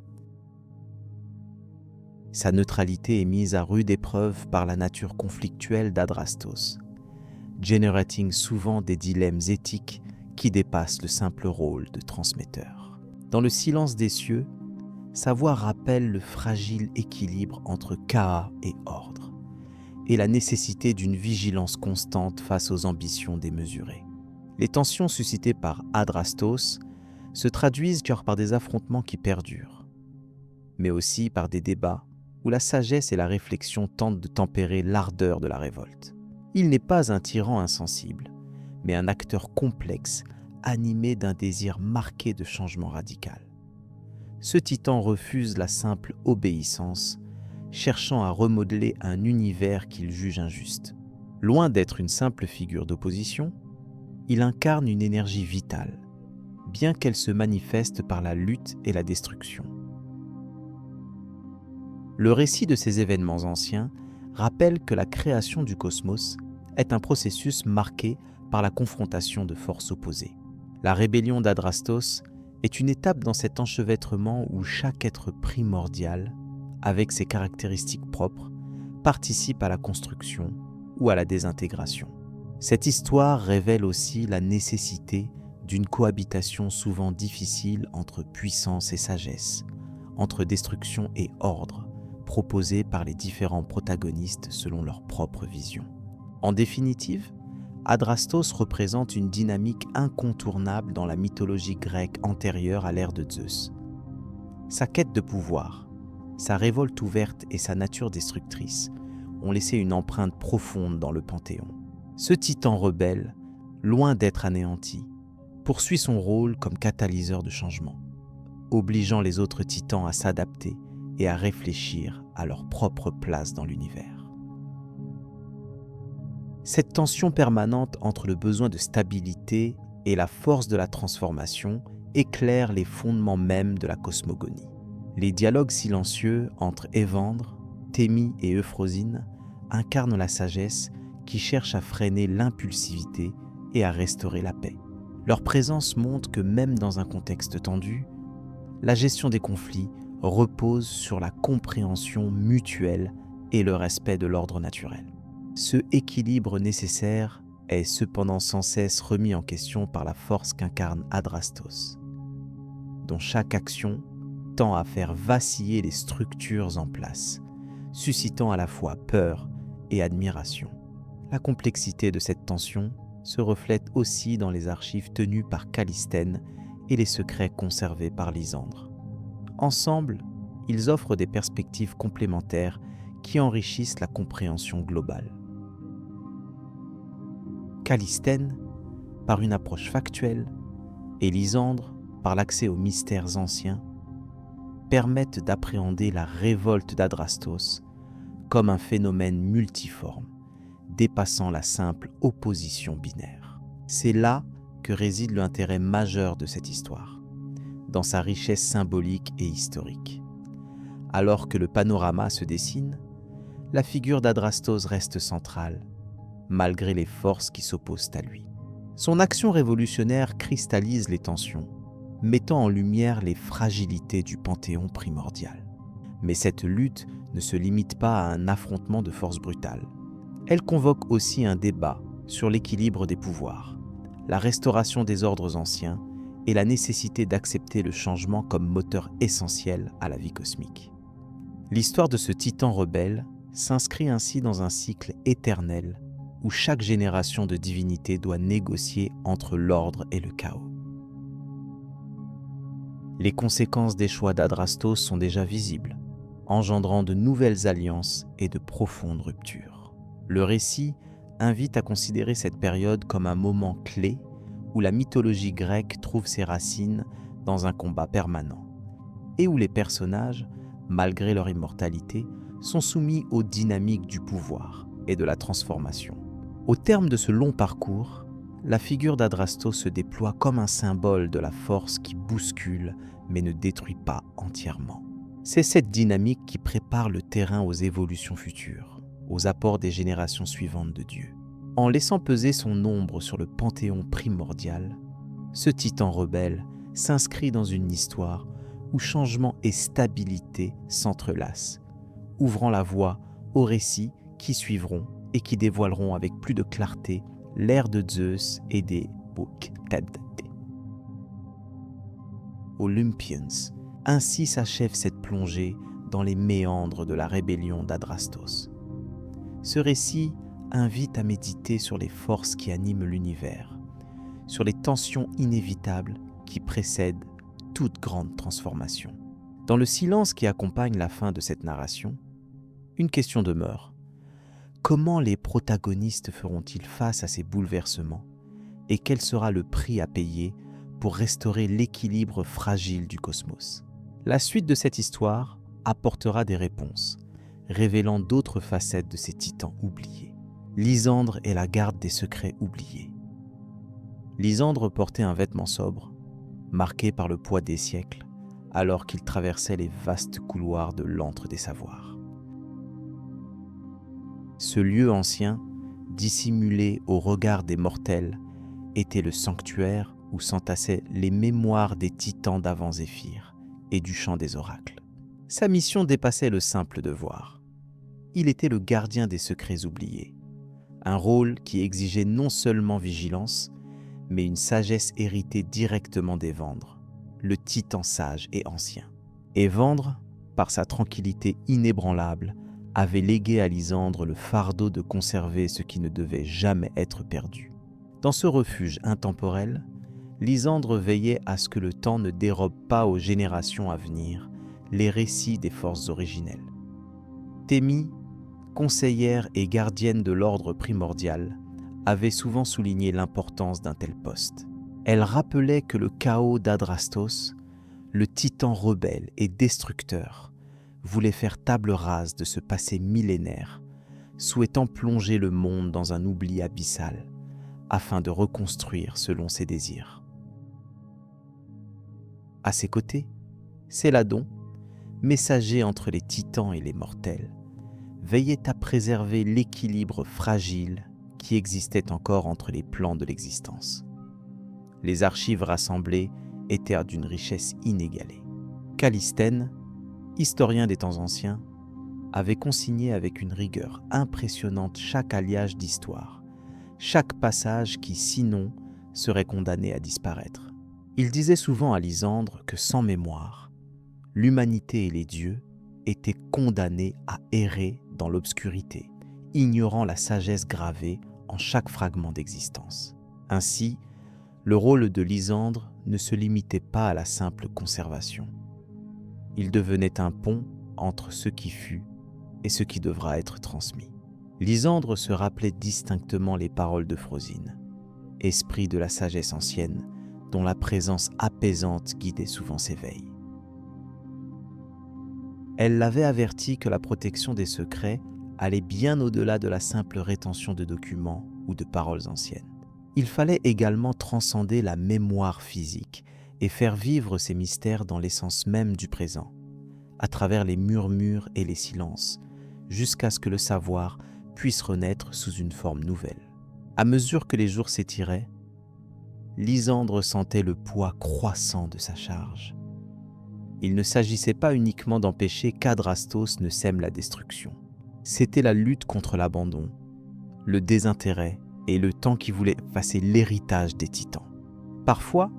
Sa neutralité est mise à rude épreuve par la nature conflictuelle d'Adrastos, générating souvent des dilemmes éthiques qui dépassent le simple rôle de transmetteur. Dans le silence des cieux, sa voix rappelle le fragile équilibre entre Ka et ordre, et la nécessité d'une vigilance constante face aux ambitions démesurées. Les tensions suscitées par Adrastos se traduisent par des affrontements qui perdurent, mais aussi par des débats où la sagesse et la réflexion tentent de tempérer l'ardeur de la révolte. Il n'est pas un tyran insensible, mais un acteur complexe, animé d'un désir marqué de changement radical. Ce titan refuse la simple obéissance, cherchant à remodeler un univers qu'il juge injuste. Loin d'être une simple figure d'opposition, il incarne une énergie vitale, bien qu'elle se manifeste par la lutte et la destruction. Le récit de ces événements anciens rappelle que la création du cosmos est un processus marqué par la confrontation de forces opposées. La rébellion d'Adrastos est une étape dans cet enchevêtrement où chaque être primordial, avec ses caractéristiques propres, participe à la construction ou à la désintégration. Cette histoire révèle aussi la nécessité d'une cohabitation souvent difficile entre puissance et sagesse, entre destruction et ordre, proposée par les différents protagonistes selon leur propre vision. En définitive, Adrastos représente une dynamique incontournable dans la mythologie grecque antérieure à l'ère de Zeus. Sa quête de pouvoir, sa révolte ouverte et sa nature destructrice ont laissé une empreinte profonde dans le Panthéon. Ce titan rebelle, loin d'être anéanti, poursuit son rôle comme catalyseur de changement, obligeant les autres titans à s'adapter et à réfléchir à leur propre place dans l'univers. Cette tension permanente entre le besoin de stabilité et la force de la transformation éclaire les fondements mêmes de la cosmogonie. Les dialogues silencieux entre Évandre, Thémis et Euphrosyne incarnent la sagesse qui cherche à freiner l'impulsivité et à restaurer la paix. Leur présence montre que même dans un contexte tendu, la gestion des conflits repose sur la compréhension mutuelle et le respect de l'ordre naturel. Ce équilibre nécessaire est cependant sans cesse remis en question par la force qu'incarne Adrastos, dont chaque action tend à faire vaciller les structures en place, suscitant à la fois peur et admiration. La complexité de cette tension se reflète aussi dans les archives tenues par Callisthène et les secrets conservés par Lysandre. Ensemble, ils offrent des perspectives complémentaires qui enrichissent la compréhension globale. Callisthène, par une approche factuelle, et Lysandre, par l'accès aux mystères anciens, permettent d'appréhender la révolte d'Adrastos comme un phénomène multiforme, dépassant la simple opposition binaire. C'est là que réside l'intérêt majeur de cette histoire, dans sa richesse symbolique et historique. Alors que le panorama se dessine, la figure d'Adrastos reste centrale, malgré les forces qui s'opposent à lui. Son action révolutionnaire cristallise les tensions, mettant en lumière les fragilités du panthéon primordial. Mais cette lutte ne se limite pas à un affrontement de forces brutales. Elle convoque aussi un débat sur l'équilibre des pouvoirs, la restauration des ordres anciens et la nécessité d'accepter le changement comme moteur essentiel à la vie cosmique. L'histoire de ce titan rebelle s'inscrit ainsi dans un cycle éternel où chaque génération de divinités doit négocier entre l'ordre et le chaos. Les conséquences des choix d'Adrastos sont déjà visibles, engendrant de nouvelles alliances et de profondes ruptures. Le récit invite à considérer cette période comme un moment clé où la mythologie grecque trouve ses racines dans un combat permanent et où les personnages, malgré leur immortalité, sont soumis aux dynamiques du pouvoir et de la transformation. Au terme de ce long parcours, la figure d'Adrastos se déploie comme un symbole de la force qui bouscule mais ne détruit pas entièrement. C'est cette dynamique qui prépare le terrain aux évolutions futures, aux apports des générations suivantes de Dieu. En laissant peser son ombre sur le panthéon primordial, ce titan rebelle s'inscrit dans une histoire où changement et stabilité s'entrelacent, ouvrant la voie aux récits qui suivront et qui dévoileront avec plus de clarté l'ère de Zeus et des Olympians. Ainsi s'achève cette plongée dans les méandres de la rébellion d'Adrastos. Ce récit invite à méditer sur les forces qui animent l'univers, sur les tensions inévitables qui précèdent toute grande transformation. Dans le silence qui accompagne la fin de cette narration, une question demeure. Comment les protagonistes feront-ils face à ces bouleversements et quel sera le prix à payer pour restaurer l'équilibre fragile du cosmos? La suite de cette histoire apportera des réponses, révélant d'autres facettes de ces titans oubliés. Lysandre est la garde des secrets oubliés. Lysandre portait un vêtement sobre, marqué par le poids des siècles, alors qu'il traversait les vastes couloirs de l'antre des savoirs. Ce lieu ancien, dissimulé au regard des mortels, était le sanctuaire où s'entassaient les mémoires des titans d'avant Zéphyr et du chant des oracles. Sa mission dépassait le simple devoir. Il était le gardien des secrets oubliés, un rôle qui exigeait non seulement vigilance, mais une sagesse héritée directement d'Évandre, le titan sage et ancien. Évandre, par sa tranquillité inébranlable, avait légué à Lysandre le fardeau de conserver ce qui ne devait jamais être perdu. Dans ce refuge intemporel, Lysandre veillait à ce que le temps ne dérobe pas aux générations à venir les récits des forces originelles. Thémie, conseillère et gardienne de l'ordre primordial, avait souvent souligné l'importance d'un tel poste. Elle rappelait que le chaos d'Adrastos, le titan rebelle et destructeur, voulait faire table rase de ce passé millénaire, souhaitant plonger le monde dans un oubli abyssal, afin de reconstruire selon ses désirs. À ses côtés, Céladon, messager entre les titans et les mortels, veillait à préserver l'équilibre fragile qui existait encore entre les plans de l'existence. Les archives rassemblées étaient d'une richesse inégalée. Callisthène, historien des temps anciens, avait consigné avec une rigueur impressionnante chaque alliage d'histoire, chaque passage qui, sinon, serait condamné à disparaître. Il disait souvent à Lysandre que sans mémoire, l'humanité et les dieux étaient condamnés à errer dans l'obscurité, ignorant la sagesse gravée en chaque fragment d'existence. Ainsi, le rôle de Lysandre ne se limitait pas à la simple conservation. Il devenait un pont entre ce qui fut et ce qui devra être transmis. Lysandre se rappelait distinctement les paroles de Frosine, esprit de la sagesse ancienne, dont la présence apaisante guidait souvent ses veilles. Elle l'avait averti que la protection des secrets allait bien au-delà de la simple rétention de documents ou de paroles anciennes. Il fallait également transcender la mémoire physique et faire vivre ces mystères dans l'essence même du présent, à travers les murmures et les silences, jusqu'à ce que le savoir puisse renaître sous une forme nouvelle. À mesure que les jours s'étiraient, Lysandre sentait le poids croissant de sa charge. Il ne s'agissait pas uniquement d'empêcher qu'Adrastos ne sème la destruction. C'était la lutte contre l'abandon, le désintérêt et le temps qui voulait effacer l'héritage des titans. Parfois,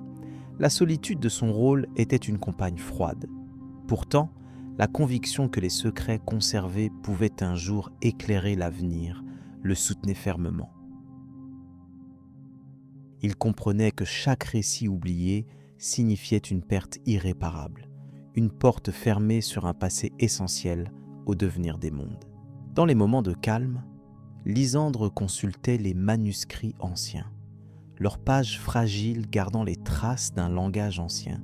la solitude de son rôle était une compagne froide. Pourtant, la conviction que les secrets conservés pouvaient un jour éclairer l'avenir le soutenait fermement. Il comprenait que chaque récit oublié signifiait une perte irréparable, une porte fermée sur un passé essentiel au devenir des mondes. Dans les moments de calme, Lysandre consultait les manuscrits anciens, leurs pages fragiles gardant les traces d'un langage ancien,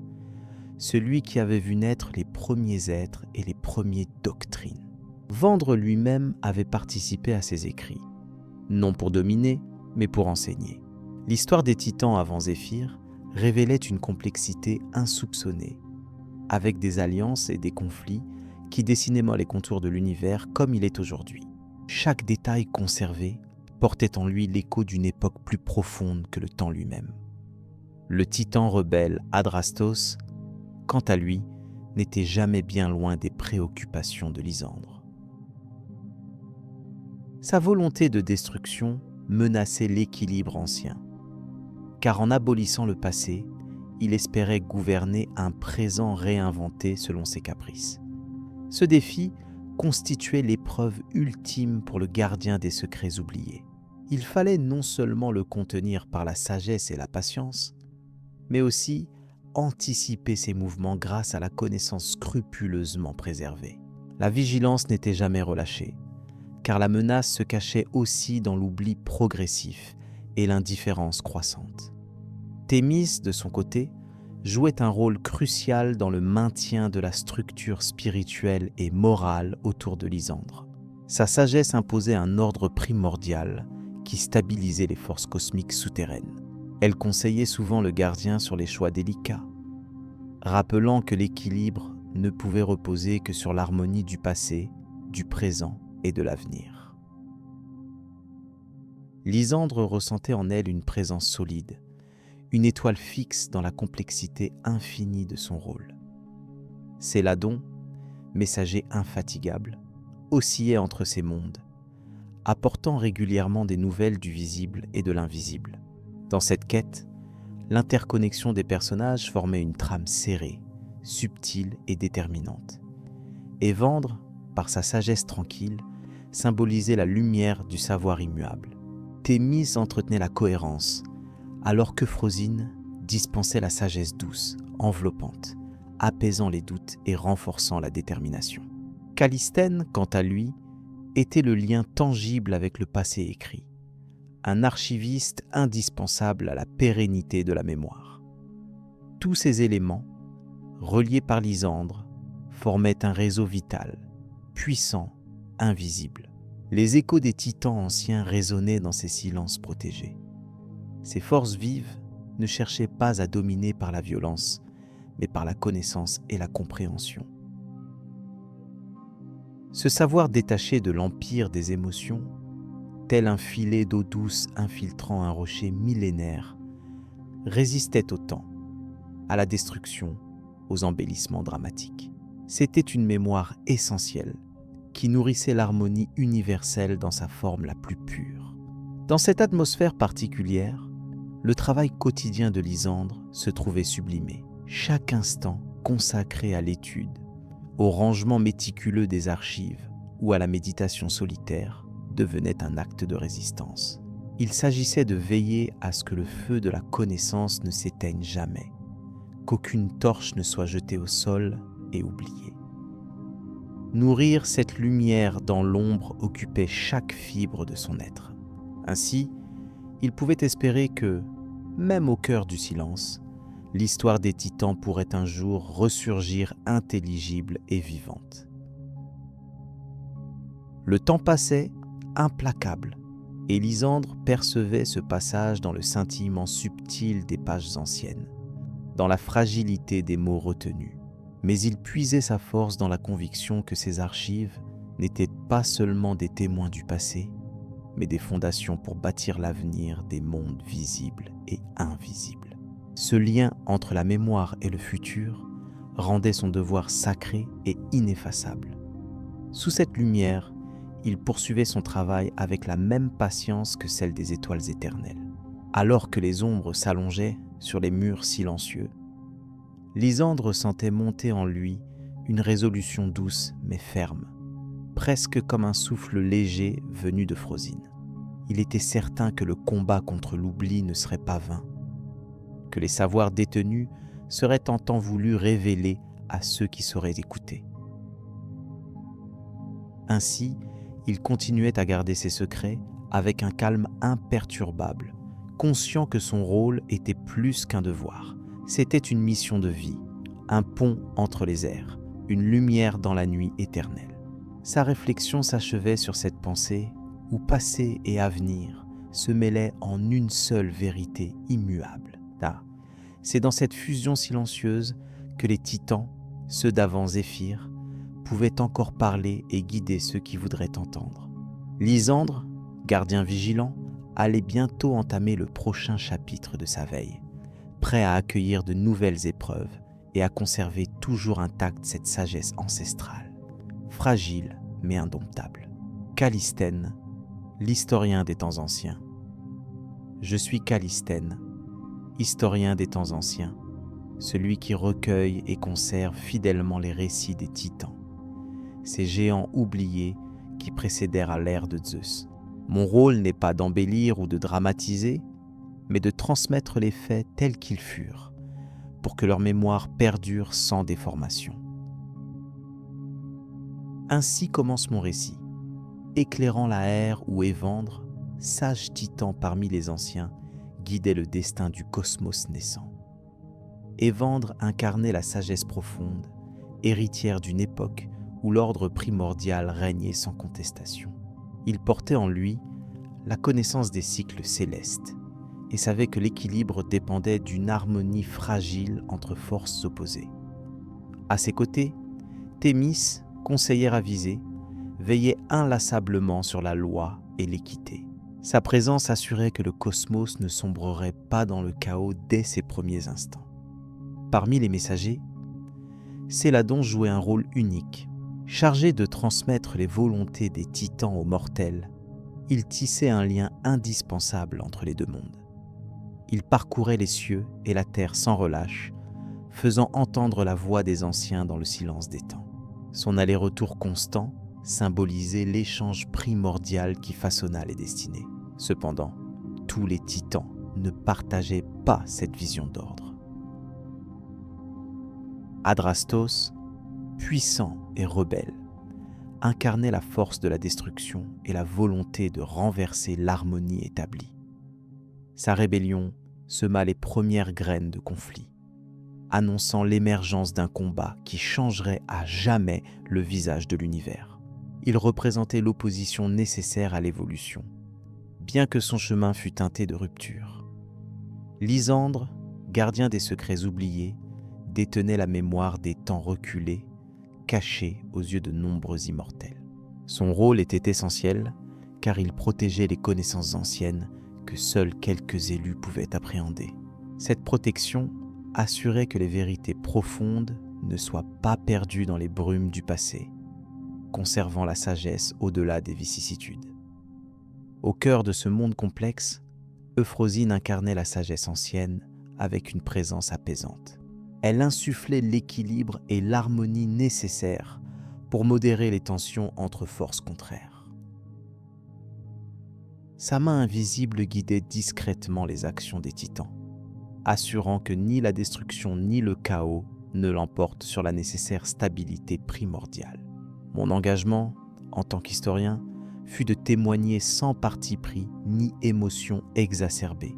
celui qui avait vu naître les premiers êtres et les premières doctrines. Vendre lui-même avait participé à ces écrits, non pour dominer, mais pour enseigner. L'histoire des Titans avant Zéphyr révélait une complexité insoupçonnée, avec des alliances et des conflits qui dessinaient les contours de l'univers comme il est aujourd'hui. Chaque détail conservé portait en lui l'écho d'une époque plus profonde que le temps lui-même. Le titan rebelle Adrastos, quant à lui, n'était jamais bien loin des préoccupations de Lysandre. Sa volonté de destruction menaçait l'équilibre ancien, car en abolissant le passé, il espérait gouverner un présent réinventé selon ses caprices. Ce défi constituait l'épreuve ultime pour le gardien des secrets oubliés. Il fallait non seulement le contenir par la sagesse et la patience, mais aussi anticiper ses mouvements grâce à la connaissance scrupuleusement préservée. La vigilance n'était jamais relâchée, car la menace se cachait aussi dans l'oubli progressif et l'indifférence croissante. Thémis, de son côté, jouait un rôle crucial dans le maintien de la structure spirituelle et morale autour de Lysandre. Sa sagesse imposait un ordre primordial qui stabilisait les forces cosmiques souterraines. Elle conseillait souvent le gardien sur les choix délicats, rappelant que l'équilibre ne pouvait reposer que sur l'harmonie du passé, du présent et de l'avenir. Lysandre ressentait en elle une présence solide, une étoile fixe dans la complexité infinie de son rôle. Céladon, messager infatigable, oscillait entre ces mondes, apportant régulièrement des nouvelles du visible et de l'invisible. Dans cette quête, l'interconnexion des personnages formait une trame serrée, subtile et déterminante. Et Vendre, par sa sagesse tranquille, symbolisait la lumière du savoir immuable. Thémis entretenait la cohérence, alors qu'Euphrosine dispensait la sagesse douce, enveloppante, apaisant les doutes et renforçant la détermination. Callisthène, quant à lui, était le lien tangible avec le passé écrit, un archiviste indispensable à la pérennité de la mémoire. Tous ces éléments, reliés par Lysandre, formaient un réseau vital, puissant, invisible. Les échos des titans anciens résonnaient dans ces silences protégés. Ces forces vives ne cherchaient pas à dominer par la violence, mais par la connaissance et la compréhension. Ce savoir détaché de l'empire des émotions, tel un filet d'eau douce infiltrant un rocher millénaire, résistait au temps, à la destruction, aux embellissements dramatiques. C'était une mémoire essentielle qui nourrissait l'harmonie universelle dans sa forme la plus pure. Dans cette atmosphère particulière, le travail quotidien de Lysandre se trouvait sublimé. Chaque instant consacré à l'étude, au rangement méticuleux des archives ou à la méditation solitaire devenait un acte de résistance. Il s'agissait de veiller à ce que le feu de la connaissance ne s'éteigne jamais, qu'aucune torche ne soit jetée au sol et oubliée. Nourrir cette lumière dans l'ombre occupait chaque fibre de son être. Ainsi, il pouvait espérer que, même au cœur du silence, l'histoire des Titans pourrait un jour ressurgir intelligible et vivante. Le temps passait, implacable, et Lysandre percevait ce passage dans le scintillement subtil des pages anciennes, dans la fragilité des mots retenus. Mais il puisait sa force dans la conviction que ces archives n'étaient pas seulement des témoins du passé, mais des fondations pour bâtir l'avenir des mondes visibles et invisibles. Ce lien entre la mémoire et le futur rendait son devoir sacré et ineffaçable. Sous cette lumière, il poursuivait son travail avec la même patience que celle des étoiles éternelles. Alors que les ombres s'allongeaient sur les murs silencieux, Lysandre sentait monter en lui une résolution douce mais ferme, presque comme un souffle léger venu d'Euphrosine. Il était certain que le combat contre l'oubli ne serait pas vain, que les savoirs détenus seraient en temps voulu révélés à ceux qui sauraient écouter. Ainsi, il continuait à garder ses secrets avec un calme imperturbable, conscient que son rôle était plus qu'un devoir. C'était une mission de vie, un pont entre les airs, une lumière dans la nuit éternelle. Sa réflexion s'achevait sur cette pensée où passé et avenir se mêlaient en une seule vérité immuable. Ah, c'est dans cette fusion silencieuse que les titans, ceux d'avant Zéphyr, pouvaient encore parler et guider ceux qui voudraient entendre. Lysandre, gardien vigilant, allait bientôt entamer le prochain chapitre de sa veille, prêt à accueillir de nouvelles épreuves et à conserver toujours intacte cette sagesse ancestrale, fragile mais indomptable. Callisthène, l'historien des temps anciens. Je suis Callisthène, historien des temps anciens, celui qui recueille et conserve fidèlement les récits des titans, ces géants oubliés qui précédèrent à l'ère de Zeus. Mon rôle n'est pas d'embellir ou de dramatiser, mais de transmettre les faits tels qu'ils furent, pour que leur mémoire perdure sans déformation. Ainsi commence mon récit, éclairant la ère où Évandre, sage titan parmi les anciens, guidait le destin du cosmos naissant. Évandre incarnait la sagesse profonde, héritière d'une époque où l'ordre primordial régnait sans contestation. Il portait en lui la connaissance des cycles célestes et savait que l'équilibre dépendait d'une harmonie fragile entre forces opposées. À ses côtés, Thémis, conseillère avisée, veillait inlassablement sur la loi et l'équité. Sa présence assurait que le cosmos ne sombrerait pas dans le chaos dès ses premiers instants. Parmi les messagers, Céladon jouait un rôle unique. Chargé de transmettre les volontés des titans aux mortels, il tissait un lien indispensable entre les deux mondes. Il parcourait les cieux et la terre sans relâche, faisant entendre la voix des anciens dans le silence des temps. Son aller-retour constant symbolisait l'échange primordial qui façonna les destinées. Cependant, tous les titans ne partageaient pas cette vision d'ordre. Adrastos, puissant et rebelle, incarnait la force de la destruction et la volonté de renverser l'harmonie établie. Sa rébellion sema les premières graines de conflit, annonçant l'émergence d'un combat qui changerait à jamais le visage de l'univers. Il représentait l'opposition nécessaire à l'évolution, bien que son chemin fût teinté de rupture. Lysandre, gardien des secrets oubliés, détenait la mémoire des temps reculés, cachés aux yeux de nombreux immortels. Son rôle était essentiel, car il protégeait les connaissances anciennes que seuls quelques élus pouvaient appréhender. Cette protection assurait que les vérités profondes ne soient pas perdues dans les brumes du passé, conservant la sagesse au-delà des vicissitudes. Au cœur de ce monde complexe, Euphrosine incarnait la sagesse ancienne avec une présence apaisante. Elle insufflait l'équilibre et l'harmonie nécessaires pour modérer les tensions entre forces contraires. Sa main invisible guidait discrètement les actions des titans, assurant que ni la destruction ni le chaos ne l'emportent sur la nécessaire stabilité primordiale. Mon engagement, en tant qu'historien, fut de témoigner sans parti pris ni émotion exacerbée,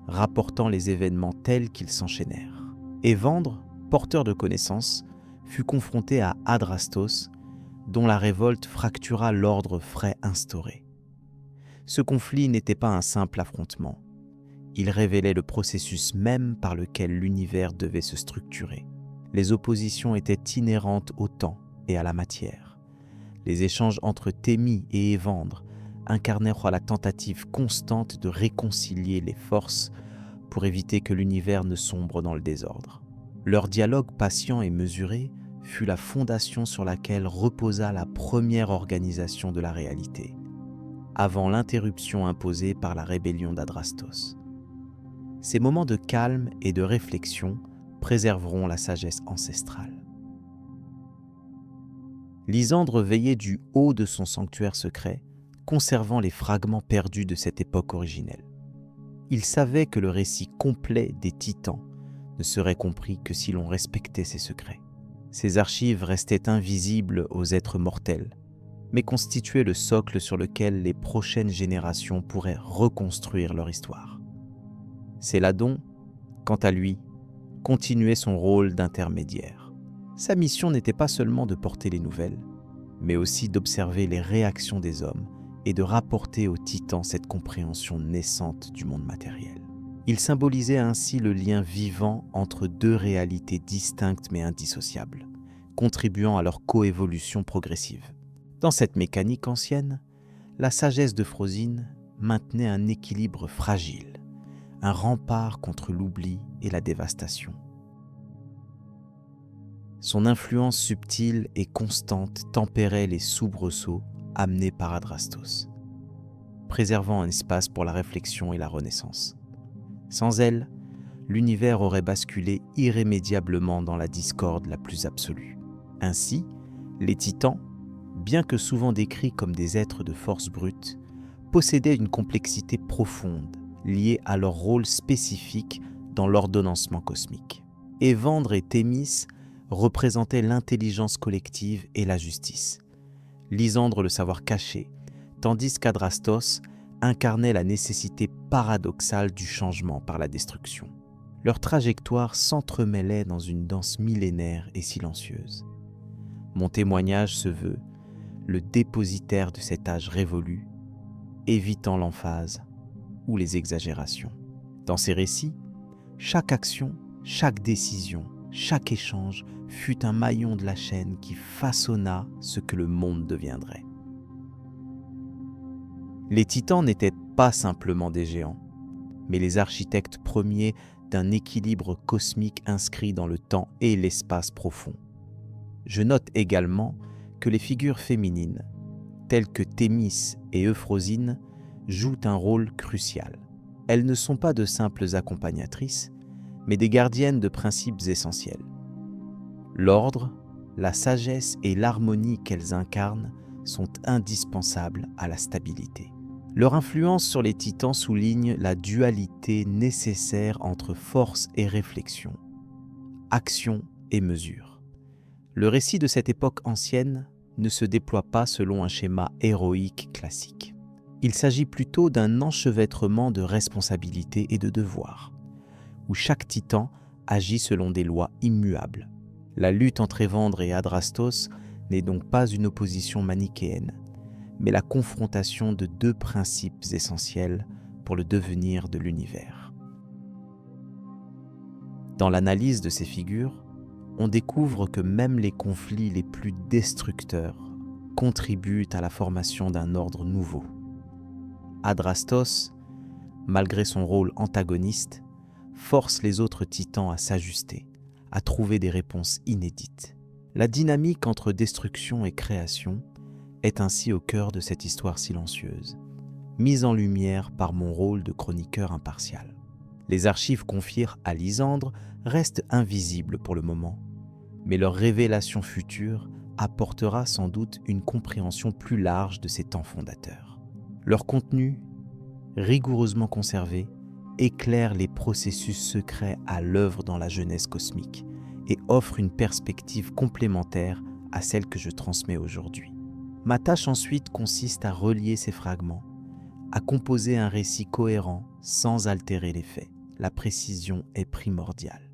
rapportant les événements tels qu'ils s'enchaînèrent. Évandre, porteur de connaissances, fut confronté à Adrastos, dont la révolte fractura l'ordre frais instauré. Ce conflit n'était pas un simple affrontement. Il révélait le processus même par lequel l'univers devait se structurer. Les oppositions étaient inhérentes au temps et à la matière. Les échanges entre Thémis et Évandre incarnèrent la tentative constante de réconcilier les forces pour éviter que l'univers ne sombre dans le désordre. Leur dialogue patient et mesuré fut la fondation sur laquelle reposa la première organisation de la réalité, avant l'interruption imposée par la rébellion d'Adrastos. Ces moments de calme et de réflexion préserveront la sagesse ancestrale. Lysandre veillait du haut de son sanctuaire secret, conservant les fragments perdus de cette époque originelle. Il savait que le récit complet des titans ne serait compris que si l'on respectait ses secrets. Ces archives restaient invisibles aux êtres mortels, mais constituaient le socle sur lequel les prochaines générations pourraient reconstruire leur histoire. Céladon, quant à lui, continuait son rôle d'intermédiaire. Sa mission n'était pas seulement de porter les nouvelles, mais aussi d'observer les réactions des hommes et de rapporter aux titans cette compréhension naissante du monde matériel. Il symbolisait ainsi le lien vivant entre deux réalités distinctes mais indissociables, contribuant à leur coévolution progressive. Dans cette mécanique ancienne, la sagesse de Frozin maintenait un équilibre fragile, un rempart contre l'oubli et la dévastation. Son influence subtile et constante tempérait les soubresauts amenés par Adrastos, préservant un espace pour la réflexion et la renaissance. Sans elle, l'univers aurait basculé irrémédiablement dans la discorde la plus absolue. Ainsi, les titans, bien que souvent décrits comme des êtres de force brute, possédaient une complexité profonde liée à leur rôle spécifique dans l'ordonnancement cosmique. Évandre et Thémis représentaient l'intelligence collective et la justice. Lysandre le savoir caché, tandis qu'Adrastos incarnait la nécessité paradoxale du changement par la destruction. Leur trajectoire s'entremêlait dans une danse millénaire et silencieuse. Mon témoignage se veut le dépositaire de cet âge révolu, évitant l'emphase ou les exagérations. Dans ces récits, chaque action, chaque décision, chaque échange fut un maillon de la chaîne qui façonna ce que le monde deviendrait. Les titans n'étaient pas simplement des géants, mais les architectes premiers d'un équilibre cosmique inscrit dans le temps et l'espace profond. Je note également que les figures féminines, telles que Thémis et Euphrosyne, jouent un rôle crucial. Elles ne sont pas de simples accompagnatrices, mais des gardiennes de principes essentiels. L'ordre, la sagesse et l'harmonie qu'elles incarnent sont indispensables à la stabilité. Leur influence sur les titans souligne la dualité nécessaire entre force et réflexion, action et mesure. Le récit de cette époque ancienne ne se déploie pas selon un schéma héroïque classique. Il s'agit plutôt d'un enchevêtrement de responsabilités et de devoirs, où chaque titan agit selon des lois immuables. La lutte entre Évandre et Adrastos n'est donc pas une opposition manichéenne, mais la confrontation de deux principes essentiels pour le devenir de l'univers. Dans l'analyse de ces figures, on découvre que même les conflits les plus destructeurs contribuent à la formation d'un ordre nouveau. Adrastos, malgré son rôle antagoniste, force les autres titans à s'ajuster, à trouver des réponses inédites. La dynamique entre destruction et création est ainsi au cœur de cette histoire silencieuse, mise en lumière par mon rôle de chroniqueur impartial. Les archives confiées à Lysandre restent invisibles pour le moment, mais leur révélation future apportera sans doute une compréhension plus large de ces temps fondateurs. Leur contenu, rigoureusement conservé, éclaire les processus secrets à l'œuvre dans la jeunesse cosmique et offre une perspective complémentaire à celle que je transmets aujourd'hui. Ma tâche ensuite consiste à relier ces fragments, à composer un récit cohérent sans altérer les faits. La précision est primordiale.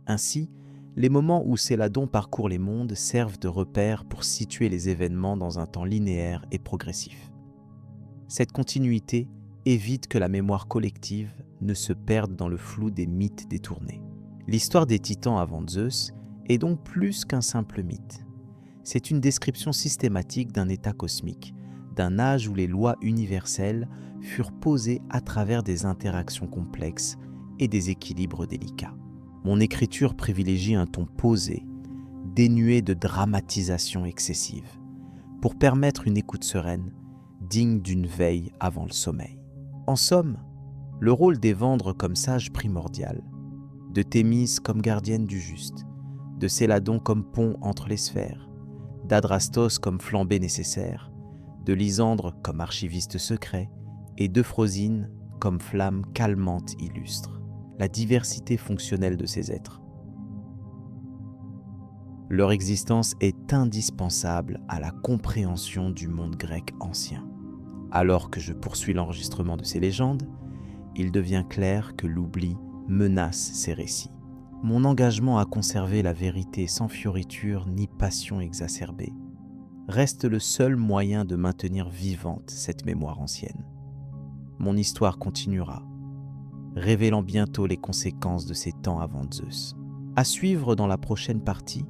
Ainsi, les moments où Céladon parcourt les mondes servent de repères pour situer les événements dans un temps linéaire et progressif. Cette continuité évite que la mémoire collective ne se perde dans le flou des mythes détournés. L'histoire des titans avant Zeus est donc plus qu'un simple mythe. C'est une description systématique d'un état cosmique, d'un âge où les lois universelles furent posées à travers des interactions complexes et des équilibres délicats. Mon écriture privilégie un ton posé, dénué de dramatisation excessive, pour permettre une écoute sereine, digne d'une veille avant le sommeil. En somme, le rôle d'Évandre comme sage primordial, de Thémis comme gardienne du juste, de Céladon comme pont entre les sphères, d'Adrastos comme flambée nécessaire, de Lysandre comme archiviste secret et d'Euphrosyne comme flamme calmante illustre la diversité fonctionnelle de ces êtres. Leur existence est est indispensable à la compréhension du monde grec ancien. Alors que je poursuis l'enregistrement de ces légendes, il devient clair que l'oubli menace ces récits. Mon engagement à conserver la vérité sans fioriture ni passion exacerbée reste le seul moyen de maintenir vivante cette mémoire ancienne. Mon histoire continuera, révélant bientôt les conséquences de ces temps avant Zeus. À suivre dans la prochaine partie,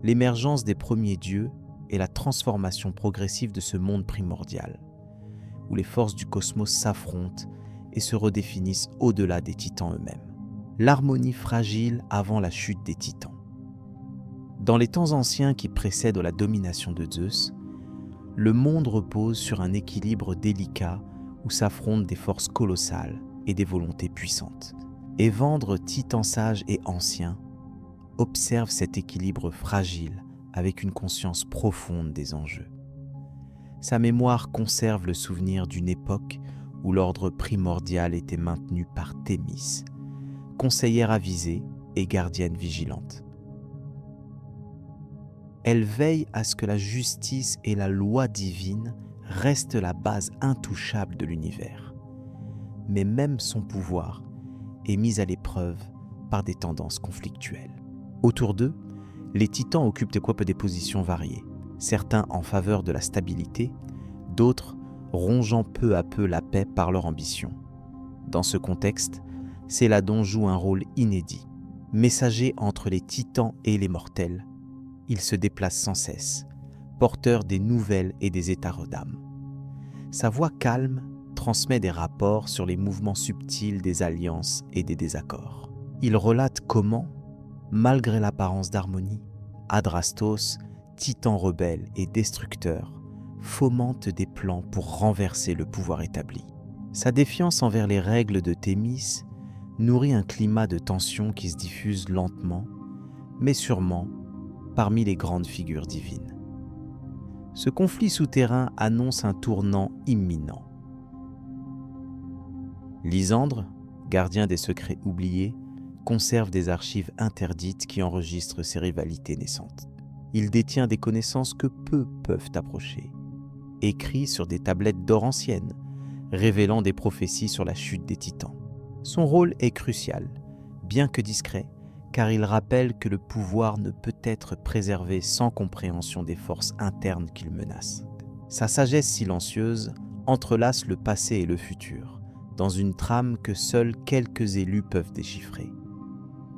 l'émergence des premiers dieux et la transformation progressive de ce monde primordial, où les forces du cosmos s'affrontent et se redéfinissent au-delà des titans eux-mêmes. L'harmonie fragile avant la chute des titans. Dans les temps anciens qui précèdent la domination de Zeus, le monde repose sur un équilibre délicat où s'affrontent des forces colossales et des volontés puissantes. Évandre, titan sage et ancien, observe cet équilibre fragile avec une conscience profonde des enjeux. Sa mémoire conserve le souvenir d'une époque où l'ordre primordial était maintenu par Thémis, conseillère avisée et gardienne vigilante. Elle veille à ce que la justice et la loi divine restent la base intouchable de l'univers. Mais même son pouvoir est mis à l'épreuve par des tendances conflictuelles. Autour d'eux, les titans occupent des positions variées, certains en faveur de la stabilité, d'autres rongeant peu à peu la paix par leur ambition. Dans ce contexte, Céladon joue un rôle inédit. Messager entre les titans et les mortels, il se déplace sans cesse, porteur des nouvelles et des états d'âme. Sa voix calme transmet des rapports sur les mouvements subtils des alliances et des désaccords. Il relate comment, malgré l'apparence d'harmonie, Adrastos, titan rebelle et destructeur, fomente des plans pour renverser le pouvoir établi. Sa défiance envers les règles de Thémis nourrit un climat de tension qui se diffuse lentement, mais sûrement, parmi les grandes figures divines. Ce conflit souterrain annonce un tournant imminent. Lysandre, gardien des secrets oubliés, conserve des archives interdites qui enregistrent ces rivalités naissantes. Il détient des connaissances que peu peuvent approcher, écrit sur des tablettes d'or anciennes, révélant des prophéties sur la chute des titans. Son rôle est crucial, bien que discret, car il rappelle que le pouvoir ne peut être préservé sans compréhension des forces internes qu'il menace. Sa sagesse silencieuse entrelace le passé et le futur, dans une trame que seuls quelques élus peuvent déchiffrer.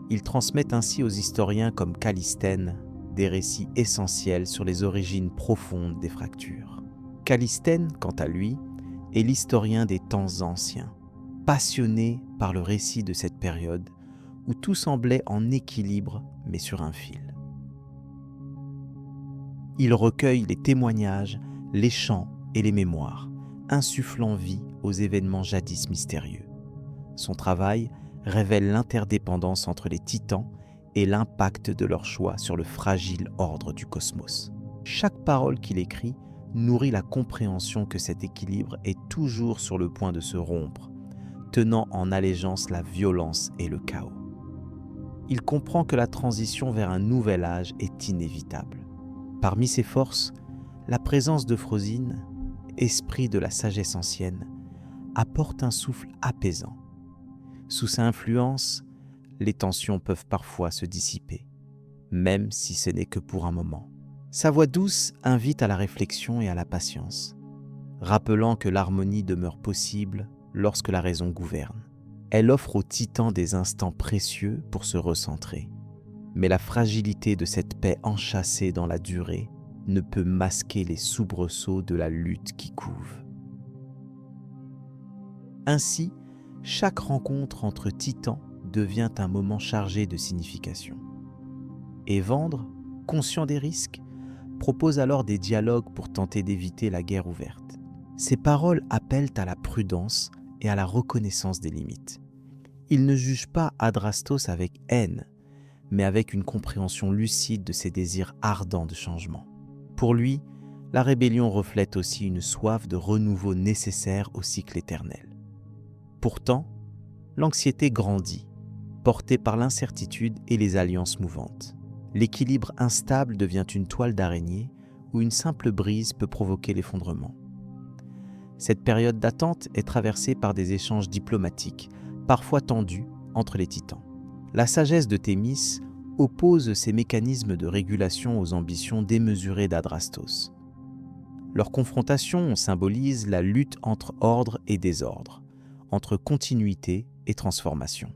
Il transmet ainsi aux historiens comme Callisthène des récits essentiels sur les origines profondes des fractures. Callisthène, quant à lui, est l'historien des temps anciens, passionné par le récit de cette période où tout semblait en équilibre mais sur un fil. Il recueille les témoignages, les chants et les mémoires, insufflant vie aux événements jadis mystérieux. Son travail révèle l'interdépendance entre les titans et l'impact de leur choix sur le fragile ordre du cosmos. Chaque parole qu'il écrit nourrit la compréhension que cet équilibre est toujours sur le point de se rompre, tenant en allégeance la violence et le chaos. Il comprend que la transition vers un nouvel âge est inévitable. Parmi ses forces, la présence d'Euphrosine, esprit de la sagesse ancienne, apporte un souffle apaisant. Sous sa influence, les tensions peuvent parfois se dissiper, même si ce n'est que pour un moment. Sa voix douce invite à la réflexion et à la patience, rappelant que l'harmonie demeure possible lorsque la raison gouverne. Elle offre aux titans des instants précieux pour se recentrer, mais la fragilité de cette paix enchâssée dans la durée ne peut masquer les soubresauts de la lutte qui couve. Ainsi, chaque rencontre entre titans devient un moment chargé de signification. Évandre, conscient des risques, propose alors des dialogues pour tenter d'éviter la guerre ouverte. Ses paroles appellent à la prudence et à la reconnaissance des limites. Il ne juge pas Adrastos avec haine, mais avec une compréhension lucide de ses désirs ardents de changement. Pour lui, la rébellion reflète aussi une soif de renouveau nécessaire au cycle éternel. Pourtant, l'anxiété grandit, portée par l'incertitude et les alliances mouvantes. L'équilibre instable devient une toile d'araignée où une simple brise peut provoquer l'effondrement. Cette période d'attente est traversée par des échanges diplomatiques, parfois tendus, entre les titans. La sagesse de Thémis oppose ces mécanismes de régulation aux ambitions démesurées d'Adrastos. Leur confrontation symbolise la lutte entre ordre et désordre, entre continuité et transformation.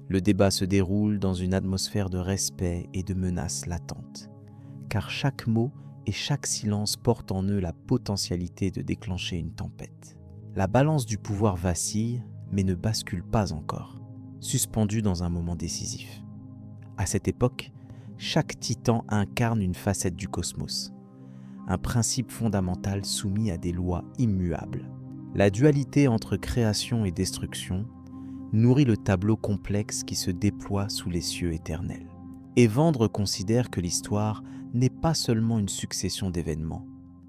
Le débat se déroule dans une atmosphère de respect et de menace latente, car chaque mot et chaque silence portent en eux la potentialité de déclencher une tempête. La balance du pouvoir vacille, mais ne bascule pas encore, suspendue dans un moment décisif. À cette époque, chaque titan incarne une facette du cosmos, un principe fondamental soumis à des lois immuables. La dualité entre création et destruction nourrit le tableau complexe qui se déploie sous les cieux éternels. Évandre considère que l'histoire n'est pas seulement une succession d'événements,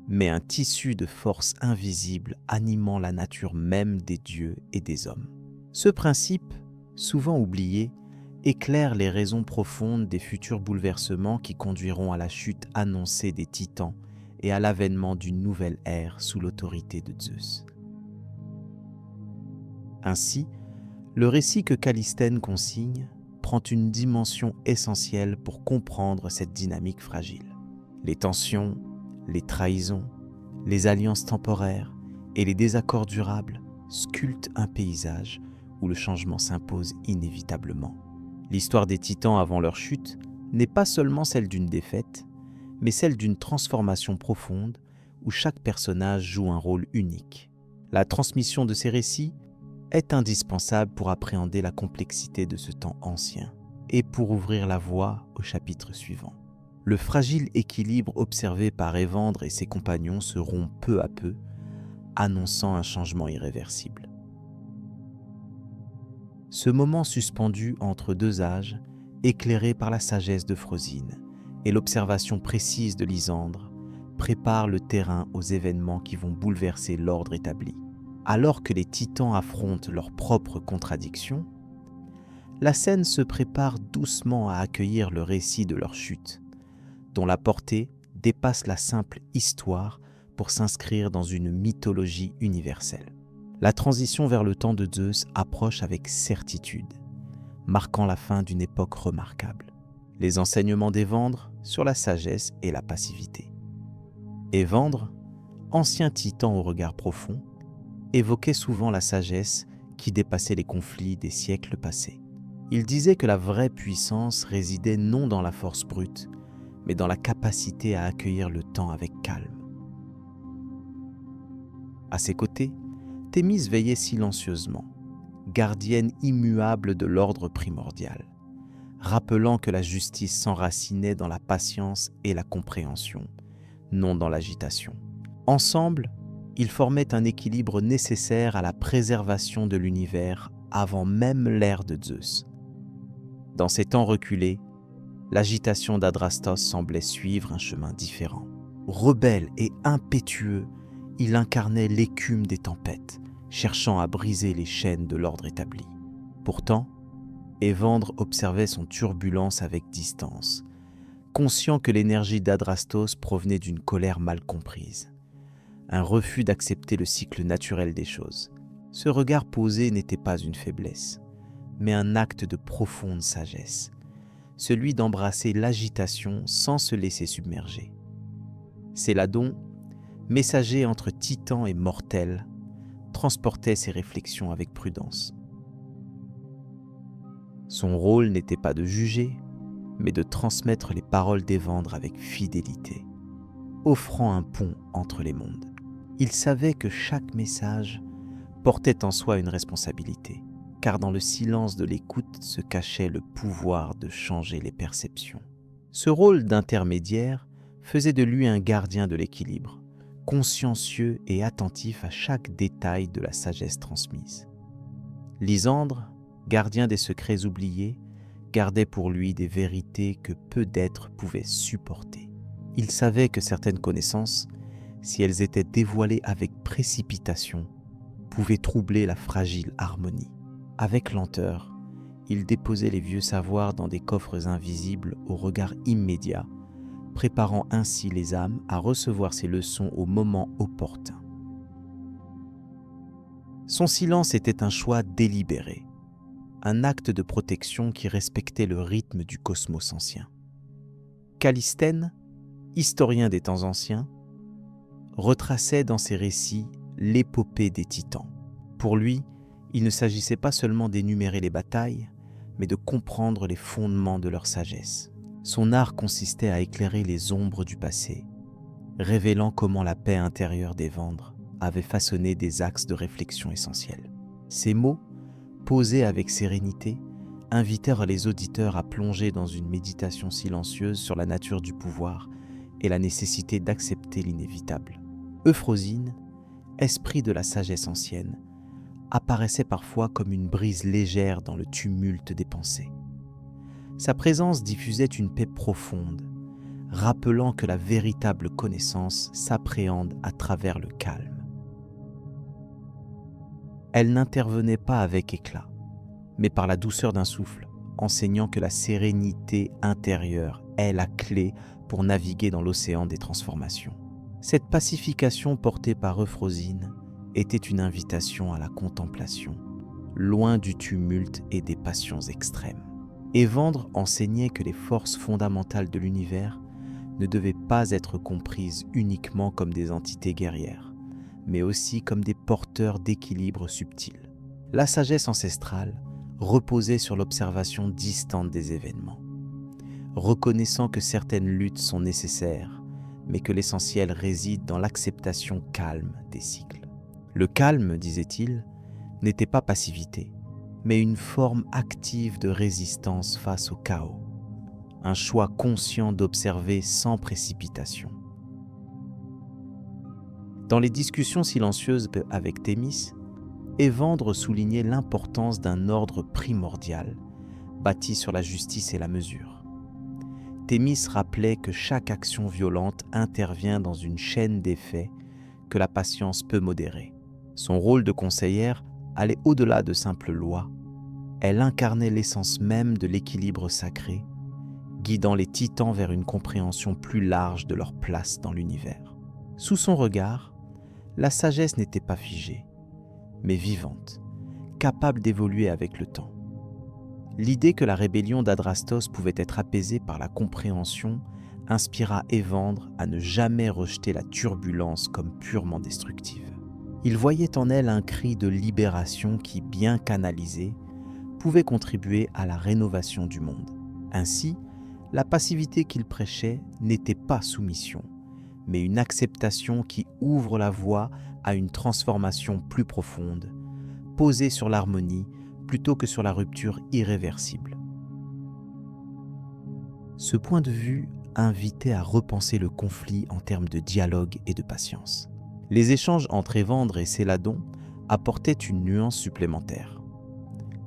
mais un tissu de forces invisibles animant la nature même des dieux et des hommes. Ce principe, souvent oublié, éclaire les raisons profondes des futurs bouleversements qui conduiront à la chute annoncée des titans et à l'avènement d'une nouvelle ère sous l'autorité de Zeus. Ainsi, le récit que Callisthène consigne prend une dimension essentielle pour comprendre cette dynamique fragile. Les tensions, les trahisons, les alliances temporaires et les désaccords durables sculptent un paysage où le changement s'impose inévitablement. L'histoire des titans avant leur chute n'est pas seulement celle d'une défaite, mais celle d'une transformation profonde où chaque personnage joue un rôle unique. La transmission de ces récits est indispensable pour appréhender la complexité de ce temps ancien et pour ouvrir la voie au chapitre suivant. Le fragile équilibre observé par Évandre et ses compagnons se rompt peu à peu, annonçant un changement irréversible. Ce moment suspendu entre deux âges, éclairé par la sagesse de Frosine et l'observation précise de Lysandre, prépare le terrain aux événements qui vont bouleverser l'ordre établi. Alors que les titans affrontent leurs propres contradictions, la scène se prépare doucement à accueillir le récit de leur chute, dont la portée dépasse la simple histoire pour s'inscrire dans une mythologie universelle. La transition vers le temps de Zeus approche avec certitude, marquant la fin d'une époque remarquable. Les enseignements d'Évandre sur la sagesse et la passivité. Évandre, ancien titan au regard profond, évoquait souvent la sagesse qui dépassait les conflits des siècles passés. Il disait que la vraie puissance résidait non dans la force brute, mais dans la capacité à accueillir le temps avec calme. À ses côtés, Thémis veillait silencieusement, gardienne immuable de l'ordre primordial, rappelant que la justice s'enracinait dans la patience et la compréhension, non dans l'agitation. Ensemble, ils formaient un équilibre nécessaire à la préservation de l'univers avant même l'ère de Zeus. Dans ces temps reculés, l'agitation d'Adrastos semblait suivre un chemin différent. Rebelle et impétueux, il incarnait l'écume des tempêtes, cherchant à briser les chaînes de l'ordre établi. Pourtant, Évandre observait son turbulence avec distance, conscient que l'énergie d'Adrastos provenait d'une colère mal comprise. Un refus d'accepter le cycle naturel des choses. Ce regard posé n'était pas une faiblesse, mais un acte de profonde sagesse, celui d'embrasser l'agitation sans se laisser submerger. Céladon, messager entre titans et mortels, transportait ses réflexions avec prudence. Son rôle n'était pas de juger, mais de transmettre les paroles d'Évandre avec fidélité, offrant un pont entre les mondes. Il savait que chaque message portait en soi une responsabilité, car dans le silence de l'écoute se cachait le pouvoir de changer les perceptions. Ce rôle d'intermédiaire faisait de lui un gardien de l'équilibre, consciencieux et attentif à chaque détail de la sagesse transmise. Lysandre, gardien des secrets oubliés, gardait pour lui des vérités que peu d'êtres pouvaient supporter. Il savait que certaines connaissances, si elles étaient dévoilées avec précipitation, pouvaient troubler la fragile harmonie. Avec lenteur, il déposait les vieux savoirs dans des coffres invisibles au regard immédiat, préparant ainsi les âmes à recevoir ces leçons au moment opportun. Son silence était un choix délibéré, un acte de protection qui respectait le rythme du cosmos ancien. Callisthène, historien des temps anciens, retraçait dans ses récits l'épopée des titans. Pour lui, il ne s'agissait pas seulement d'énumérer les batailles, mais de comprendre les fondements de leur sagesse. Son art consistait à éclairer les ombres du passé, révélant comment la paix intérieure d'Évandre avait façonné des axes de réflexion essentiels. Ces mots, posés avec sérénité, invitèrent les auditeurs à plonger dans une méditation silencieuse sur la nature du pouvoir et la nécessité d'accepter l'inévitable. Euphrosyne, esprit de la sagesse ancienne, apparaissait parfois comme une brise légère dans le tumulte des pensées. Sa présence diffusait une paix profonde, rappelant que la véritable connaissance s'appréhende à travers le calme. Elle n'intervenait pas avec éclat, mais par la douceur d'un souffle, enseignant que la sérénité intérieure est la clé pour naviguer dans l'océan des transformations. Cette pacification portée par Euphrosyne était une invitation à la contemplation, loin du tumulte et des passions extrêmes. Évandre enseignait que les forces fondamentales de l'univers ne devaient pas être comprises uniquement comme des entités guerrières, mais aussi comme des porteurs d'équilibre subtil. La sagesse ancestrale reposait sur l'observation distante des événements, reconnaissant que certaines luttes sont nécessaires, mais que l'essentiel réside dans l'acceptation calme des cycles. Le calme, disait-il, n'était pas passivité, mais une forme active de résistance face au chaos, un choix conscient d'observer sans précipitation. Dans les discussions silencieuses avec Thémis, Évandre soulignait l'importance d'un ordre primordial, bâti sur la justice et la mesure. Thémis rappelait que chaque action violente intervient dans une chaîne d'effets que la patience peut modérer. Son rôle de conseillère allait au-delà de simples lois. Elle incarnait l'essence même de l'équilibre sacré, guidant les titans vers une compréhension plus large de leur place dans l'univers. Sous son regard, la sagesse n'était pas figée, mais vivante, capable d'évoluer avec le temps. L'idée que la rébellion d'Adrastos pouvait être apaisée par la compréhension inspira Évandre à ne jamais rejeter la turbulence comme purement destructive. Il voyait en elle un cri de libération qui, bien canalisé, pouvait contribuer à la rénovation du monde. Ainsi, la passivité qu'il prêchait n'était pas soumission, mais une acceptation qui ouvre la voie à une transformation plus profonde, posée sur l'harmonie plutôt que sur la rupture irréversible. Ce point de vue invitait à repenser le conflit en termes de dialogue et de patience. Les échanges entre Évandre et Céladon apportaient une nuance supplémentaire.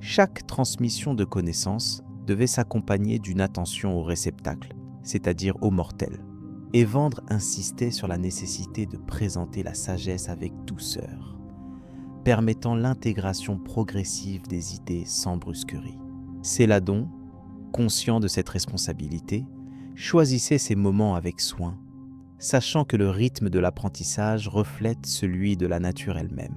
Chaque transmission de connaissances devait s'accompagner d'une attention au réceptacle, c'est-à-dire au mortel. Évandre insistait sur la nécessité de présenter la sagesse avec douceur, permettant l'intégration progressive des idées sans brusquerie. Céladon, conscient de cette responsabilité, choisissait ses moments avec soin, sachant que le rythme de l'apprentissage reflète celui de la nature elle-même,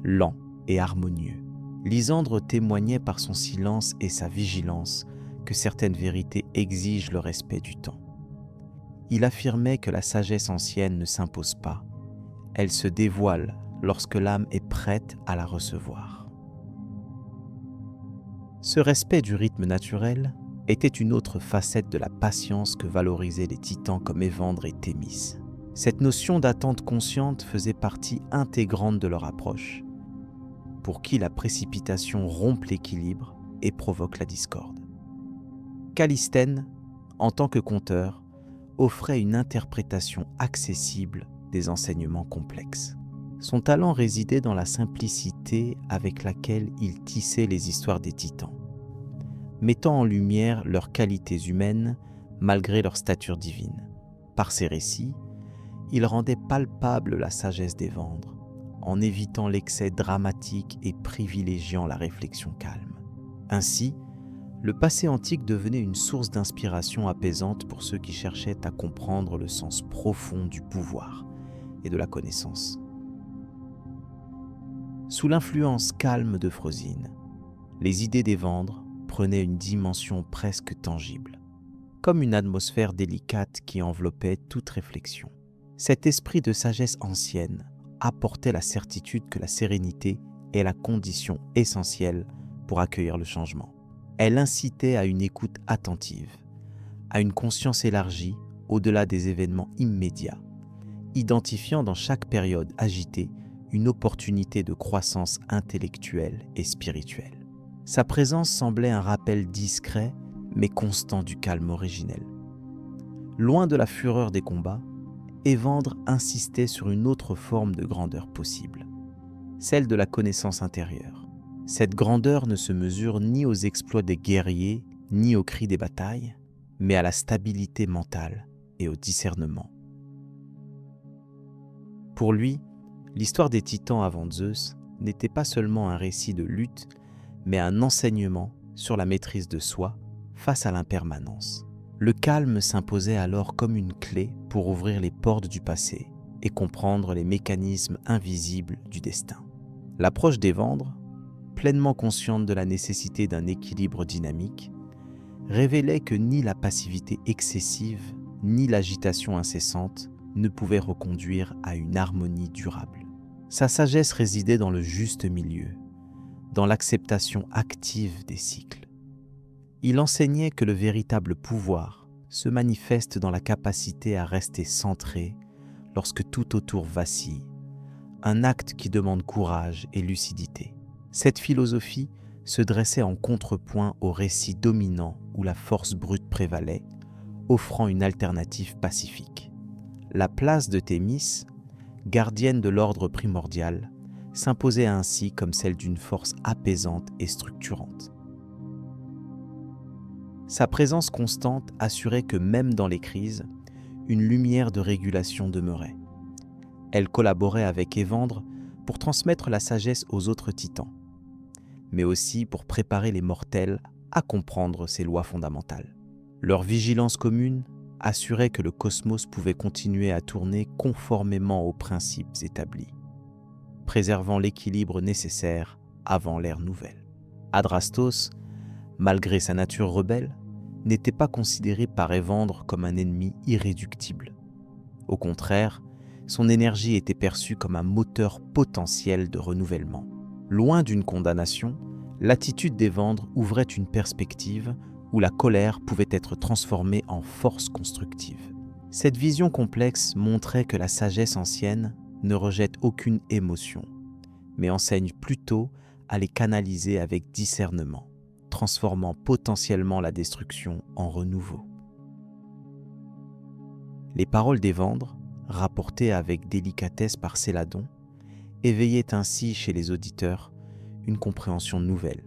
lent et harmonieux. Lysandre témoignait par son silence et sa vigilance que certaines vérités exigent le respect du temps. Il affirmait que la sagesse ancienne ne s'impose pas, elle se dévoile lorsque l'âme est prête à la recevoir. Ce respect du rythme naturel était une autre facette de la patience que valorisaient les titans comme Évandre et Thémis. Cette notion d'attente consciente faisait partie intégrante de leur approche, pour qui la précipitation rompt l'équilibre et provoque la discorde. Callisthène, en tant que conteur, offrait une interprétation accessible des enseignements complexes. Son talent résidait dans la simplicité avec laquelle il tissait les histoires des titans, mettant en lumière leurs qualités humaines malgré leur stature divine. Par ses récits, il rendait palpable la sagesse d'Évandre, en évitant l'excès dramatique et privilégiant la réflexion calme. Ainsi, le passé antique devenait une source d'inspiration apaisante pour ceux qui cherchaient à comprendre le sens profond du pouvoir et de la connaissance. Sous l'influence calme de Frozine, les idées d'Évandre prenaient une dimension presque tangible, comme une atmosphère délicate qui enveloppait toute réflexion. Cet esprit de sagesse ancienne apportait la certitude que la sérénité est la condition essentielle pour accueillir le changement. Elle incitait à une écoute attentive, à une conscience élargie au-delà des événements immédiats, identifiant dans chaque période agitée une opportunité de croissance intellectuelle et spirituelle. Sa présence semblait un rappel discret mais constant du calme originel. Loin de la fureur des combats, Évandre insistait sur une autre forme de grandeur possible, celle de la connaissance intérieure. Cette grandeur ne se mesure ni aux exploits des guerriers, ni aux cris des batailles, mais à la stabilité mentale et au discernement. Pour lui, l'histoire des Titans avant Zeus n'était pas seulement un récit de lutte, mais un enseignement sur la maîtrise de soi face à l'impermanence. Le calme s'imposait alors comme une clé pour ouvrir les portes du passé et comprendre les mécanismes invisibles du destin. L'approche d'Évandre, pleinement consciente de la nécessité d'un équilibre dynamique, révélait que ni la passivité excessive, ni l'agitation incessante ne pouvaient reconduire à une harmonie durable. Sa sagesse résidait dans le juste milieu, dans l'acceptation active des cycles. Il enseignait que le véritable pouvoir se manifeste dans la capacité à rester centré lorsque tout autour vacille, un acte qui demande courage et lucidité. Cette philosophie se dressait en contrepoint au récit dominant où la force brute prévalait, offrant une alternative pacifique. La place de Thémis, gardienne de l'ordre primordial, s'imposait ainsi comme celle d'une force apaisante et structurante. Sa présence constante assurait que même dans les crises, une lumière de régulation demeurait. Elle collaborait avec Évandre pour transmettre la sagesse aux autres titans, mais aussi pour préparer les mortels à comprendre ces lois fondamentales. Leur vigilance commune assurait que le cosmos pouvait continuer à tourner conformément aux principes établis, préservant l'équilibre nécessaire avant l'ère nouvelle. Adrastos, malgré sa nature rebelle, n'était pas considéré par Évandre comme un ennemi irréductible. Au contraire, son énergie était perçue comme un moteur potentiel de renouvellement. Loin d'une condamnation, l'attitude d'Évandre ouvrait une perspective où la colère pouvait être transformée en force constructive. Cette vision complexe montrait que la sagesse ancienne ne rejette aucune émotion, mais enseigne plutôt à les canaliser avec discernement, transformant potentiellement la destruction en renouveau. Les paroles d'Évandre, rapportées avec délicatesse par Céladon, éveillaient ainsi chez les auditeurs une compréhension nouvelle.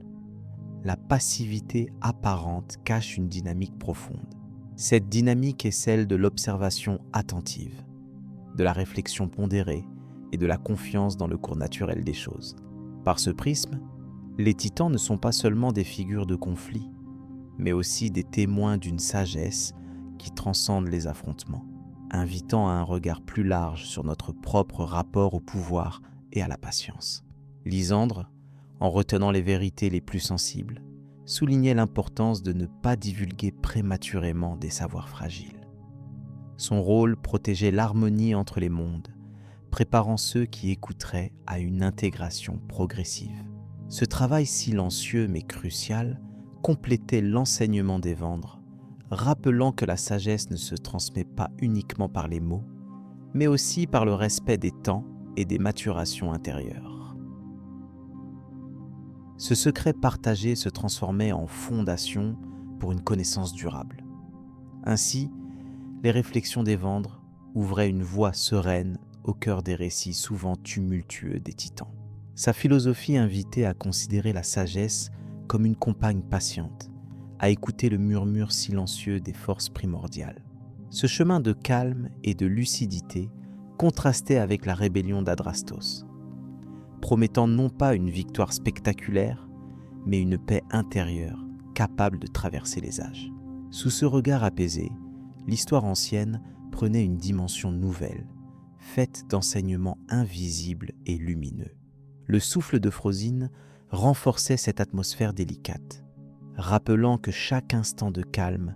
La passivité apparente cache une dynamique profonde. Cette dynamique est celle de l'observation attentive, de la réflexion pondérée et de la confiance dans le cours naturel des choses. Par ce prisme, les titans ne sont pas seulement des figures de conflit, mais aussi des témoins d'une sagesse qui transcende les affrontements, invitant à un regard plus large sur notre propre rapport au pouvoir et à la patience. Lysandre, en retenant les vérités les plus sensibles, soulignait l'importance de ne pas divulguer prématurément des savoirs fragiles. Son rôle protégeait l'harmonie entre les mondes, préparant ceux qui écouteraient à une intégration progressive. Ce travail silencieux mais crucial complétait l'enseignement d'Évandre, rappelant que la sagesse ne se transmet pas uniquement par les mots, mais aussi par le respect des temps et des maturations intérieures. Ce secret partagé se transformait en fondation pour une connaissance durable. Ainsi, les réflexions d'Évandre ouvraient une voie sereine au cœur des récits souvent tumultueux des titans. Sa philosophie invitait à considérer la sagesse comme une compagne patiente, à écouter le murmure silencieux des forces primordiales. Ce chemin de calme et de lucidité contrastait avec la rébellion d'Adrastos, promettant non pas une victoire spectaculaire, mais une paix intérieure, capable de traverser les âges. Sous ce regard apaisé, l'histoire ancienne prenait une dimension nouvelle, faite d'enseignements invisibles et lumineux. Le souffle de Frozine renforçait cette atmosphère délicate, rappelant que chaque instant de calme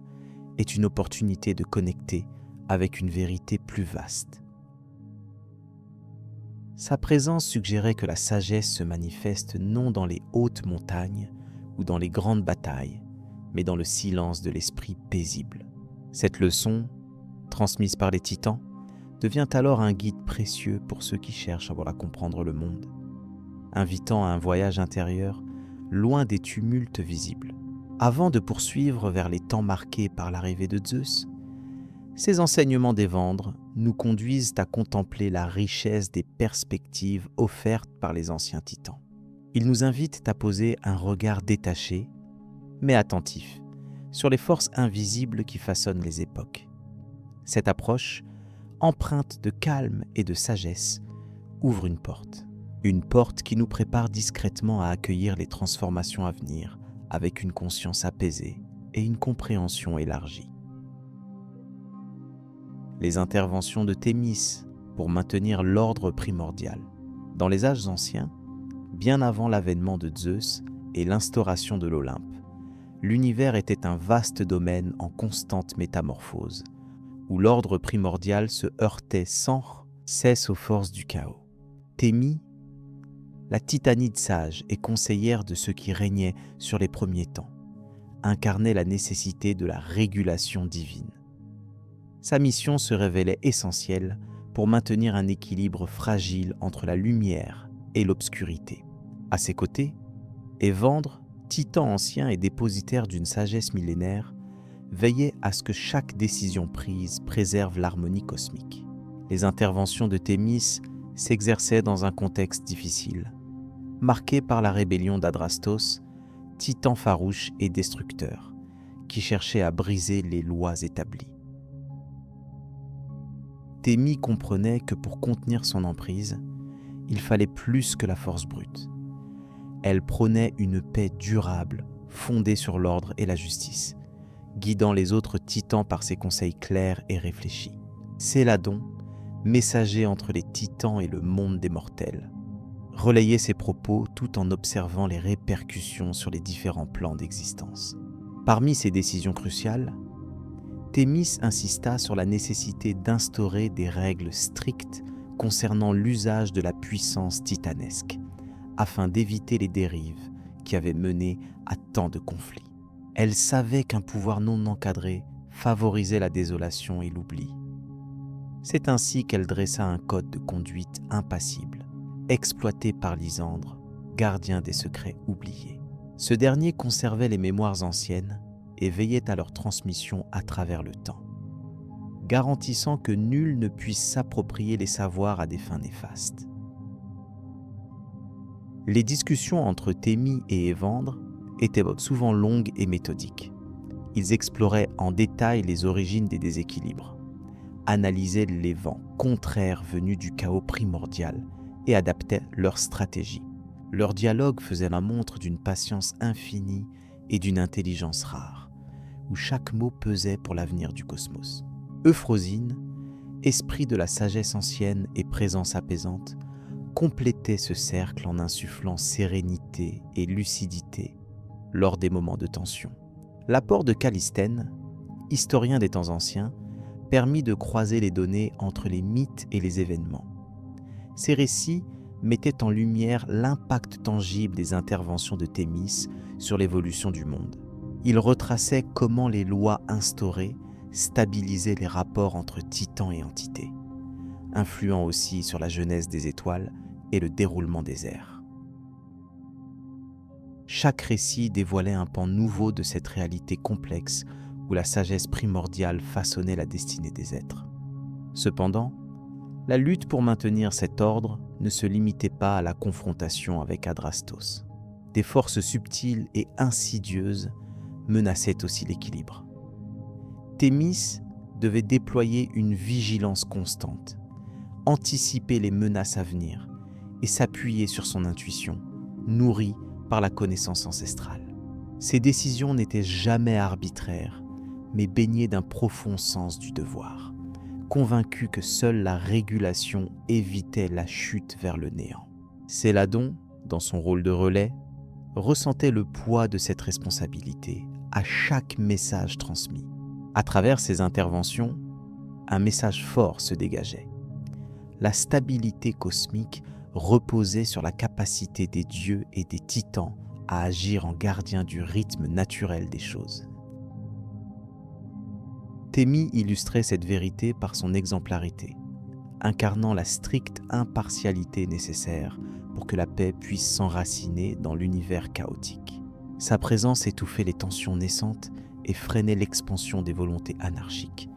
est une opportunité de connecter avec une vérité plus vaste. Sa présence suggérait que la sagesse se manifeste non dans les hautes montagnes ou dans les grandes batailles, mais dans le silence de l'esprit paisible. Cette leçon, transmise par les titans, devient alors un guide précieux pour ceux qui cherchent à comprendre le monde, invitant à un voyage intérieur loin des tumultes visibles. Avant de poursuivre vers les temps marqués par l'arrivée de Zeus, ces enseignements d'Évandre nous conduisent à contempler la richesse des perspectives offertes par les anciens titans. Ils nous invitent à poser un regard détaché, mais attentif, sur les forces invisibles qui façonnent les époques. Cette approche, empreinte de calme et de sagesse, ouvre une porte qui nous prépare discrètement à accueillir les transformations à venir avec une conscience apaisée et une compréhension élargie. Les interventions de Thémis pour maintenir l'ordre primordial. Dans les âges anciens, bien avant l'avènement de Zeus et l'instauration de l'Olympe, l'univers était un vaste domaine en constante métamorphose, où l'ordre primordial se heurtait sans cesse aux forces du chaos. Thémis, la titanide sage et conseillère de ceux qui régnaient sur les premiers temps, incarnait la nécessité de la régulation divine. Sa mission se révélait essentielle pour maintenir un équilibre fragile entre la lumière et l'obscurité. À ses côtés, Évandre, titan ancien et dépositaire d'une sagesse millénaire, veillait à ce que chaque décision prise préserve l'harmonie cosmique. Les interventions de Thémis s'exerçaient dans un contexte difficile, marqué par la rébellion d'Adrastos, titan farouche et destructeur, qui cherchait à briser les lois établies. Thémis comprenait que pour contenir son emprise, il fallait plus que la force brute. Elle prônait une paix durable, fondée sur l'ordre et la justice, guidant les autres titans par ses conseils clairs et réfléchis. Céladon, messager entre les titans et le monde des mortels, relayait ses propos tout en observant les répercussions sur les différents plans d'existence. Parmi ces décisions cruciales, Thémis insista sur la nécessité d'instaurer des règles strictes concernant l'usage de la puissance titanesque, afin d'éviter les dérives qui avaient mené à tant de conflits. Elle savait qu'un pouvoir non encadré favorisait la désolation et l'oubli. C'est ainsi qu'elle dressa un code de conduite impassible, exploité par Lysandre, gardien des secrets oubliés. Ce dernier conservait les mémoires anciennes et veillait à leur transmission à travers le temps, garantissant que nul ne puisse s'approprier les savoirs à des fins néfastes. Les discussions entre Thémis et Évandre étaient souvent longues et méthodiques. Ils exploraient en détail les origines des déséquilibres, analysaient les vents contraires venus du chaos primordial et adaptaient leur stratégie. Leur dialogue faisait la montre d'une patience infinie et d'une intelligence rare, où chaque mot pesait pour l'avenir du cosmos. Euphrosyne, esprit de la sagesse ancienne et présence apaisante, complétait ce cercle en insufflant sérénité et lucidité lors des moments de tension. L'apport de Callisthène, historien des temps anciens, permit de croiser les données entre les mythes et les événements. Ces récits mettaient en lumière l'impact tangible des interventions de Thémis sur l'évolution du monde. Il retraçait comment les lois instaurées stabilisaient les rapports entre titans et entités, influant aussi sur la genèse des étoiles et le déroulement des ères. Chaque récit dévoilait un pan nouveau de cette réalité complexe où la sagesse primordiale façonnait la destinée des êtres. Cependant, la lutte pour maintenir cet ordre ne se limitait pas à la confrontation avec Adrastos. Des forces subtiles et insidieuses menaçaient aussi l'équilibre. Thémis devait déployer une vigilance constante, anticiper les menaces à venir et s'appuyer sur son intuition, nourrie par la connaissance ancestrale. Ses décisions n'étaient jamais arbitraires, mais baignées d'un profond sens du devoir, convaincu que seule la régulation évitait la chute vers le néant. Céladon, dans son rôle de relais, ressentait le poids de cette responsabilité à chaque message transmis. À travers ses interventions, un message fort se dégageait. La stabilité cosmique reposait sur la capacité des dieux et des titans à agir en gardiens du rythme naturel des choses. Thémis illustrait cette vérité par son exemplarité, incarnant la stricte impartialité nécessaire pour que la paix puisse s'enraciner dans l'univers chaotique. Sa présence étouffait les tensions naissantes et freinait l'expansion des volontés anarchiques,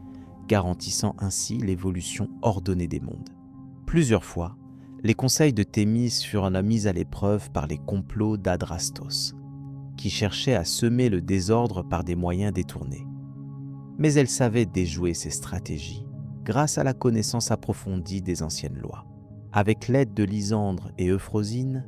garantissant ainsi l'évolution ordonnée des mondes. Plusieurs fois, les conseils de Thémis furent mis à l'épreuve par les complots d'Adrastos, qui cherchait à semer le désordre par des moyens détournés. Mais elle savait déjouer ces stratégies grâce à la connaissance approfondie des anciennes lois. Avec l'aide de Lysandre et Euphrosyne,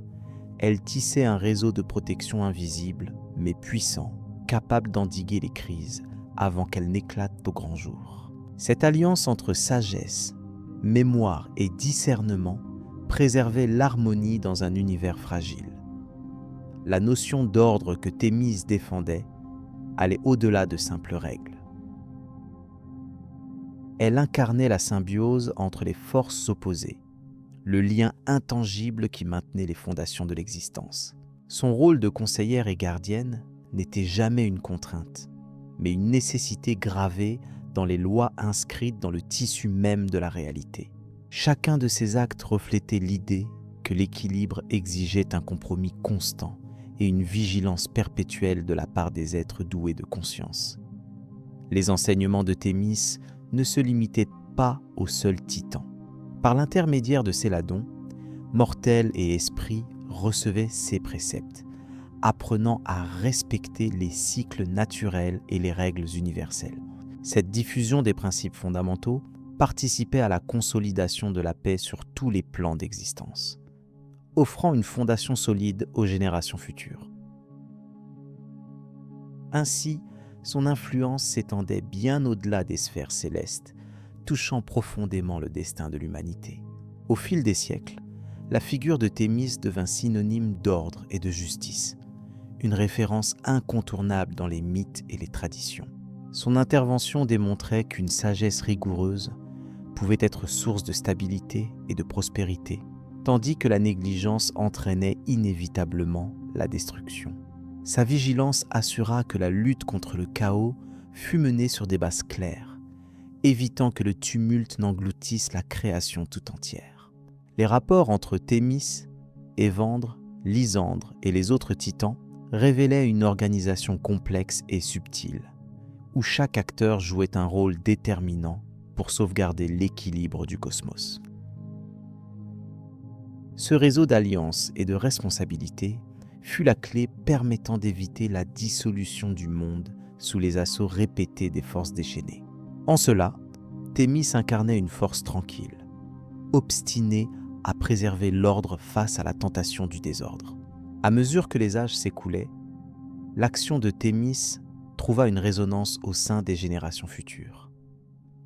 elle tissait un réseau de protection invisible, mais puissant, capable d'endiguer les crises avant qu'elles n'éclatent au grand jour. Cette alliance entre sagesse, mémoire et discernement préservait l'harmonie dans un univers fragile. La notion d'ordre que Thémis défendait allait au-delà de simples règles. Elle incarnait la symbiose entre les forces opposées, le lien intangible qui maintenait les fondations de l'existence. Son rôle de conseillère et gardienne n'était jamais une contrainte, mais une nécessité gravée dans les lois inscrites dans le tissu même de la réalité. Chacun de ses actes reflétait l'idée que l'équilibre exigeait un compromis constant et une vigilance perpétuelle de la part des êtres doués de conscience. Les enseignements de Thémis ne se limitaient pas au seul titan. Par l'intermédiaire de Céladon, mortels et esprits recevaient ses préceptes, apprenant à respecter les cycles naturels et les règles universelles. Cette diffusion des principes fondamentaux participait à la consolidation de la paix sur tous les plans d'existence, offrant une fondation solide aux générations futures. Ainsi, son influence s'étendait bien au-delà des sphères célestes, touchant profondément le destin de l'humanité. Au fil des siècles, la figure de Thémis devint synonyme d'ordre et de justice, une référence incontournable dans les mythes et les traditions. Son intervention démontrait qu'une sagesse rigoureuse pouvait être source de stabilité et de prospérité, tandis que la négligence entraînait inévitablement la destruction. Sa vigilance assura que la lutte contre le chaos fut menée sur des bases claires, évitant que le tumulte n'engloutisse la création tout entière. Les rapports entre Thémis, Évandre, Lysandre et les autres titans révélaient une organisation complexe et subtile, où chaque acteur jouait un rôle déterminant pour sauvegarder l'équilibre du cosmos. Ce réseau d'alliances et de responsabilités fut la clé permettant d'éviter la dissolution du monde sous les assauts répétés des forces déchaînées. En cela, Thémis incarnait une force tranquille, obstinée à préserver l'ordre face à la tentation du désordre. À mesure que les âges s'écoulaient, l'action de Thémis trouva une résonance au sein des générations futures,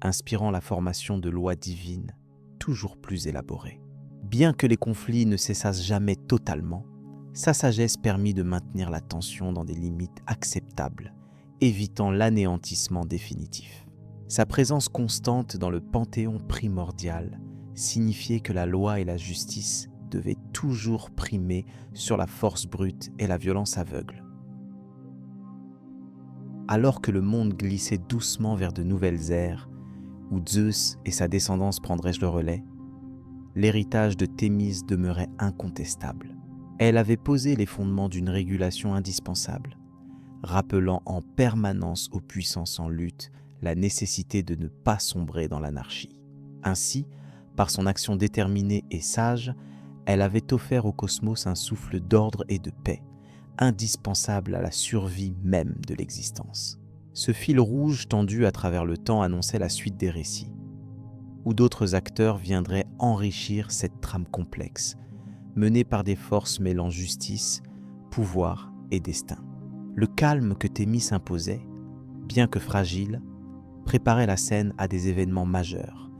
inspirant la formation de lois divines toujours plus élaborées. Bien que les conflits ne cessassent jamais totalement, sa sagesse permit de maintenir la tension dans des limites acceptables, évitant l'anéantissement définitif. Sa présence constante dans le panthéon primordial signifiait que la loi et la justice devaient toujours primer sur la force brute et la violence aveugle. Alors que le monde glissait doucement vers de nouvelles ères, où Zeus et sa descendance prendraient le relais, l'héritage de Thémis demeurait incontestable. Elle avait posé les fondements d'une régulation indispensable, rappelant en permanence aux puissances en lutte la nécessité de ne pas sombrer dans l'anarchie. Ainsi, par son action déterminée et sage, elle avait offert au cosmos un souffle d'ordre et de paix, indispensable à la survie même de l'existence. Ce fil rouge tendu à travers le temps annonçait la suite des récits, où d'autres acteurs viendraient enrichir cette trame complexe, menée par des forces mêlant justice, pouvoir et destin. Le calme que Thémis imposait, bien que fragile, préparait la scène à des événements majeurs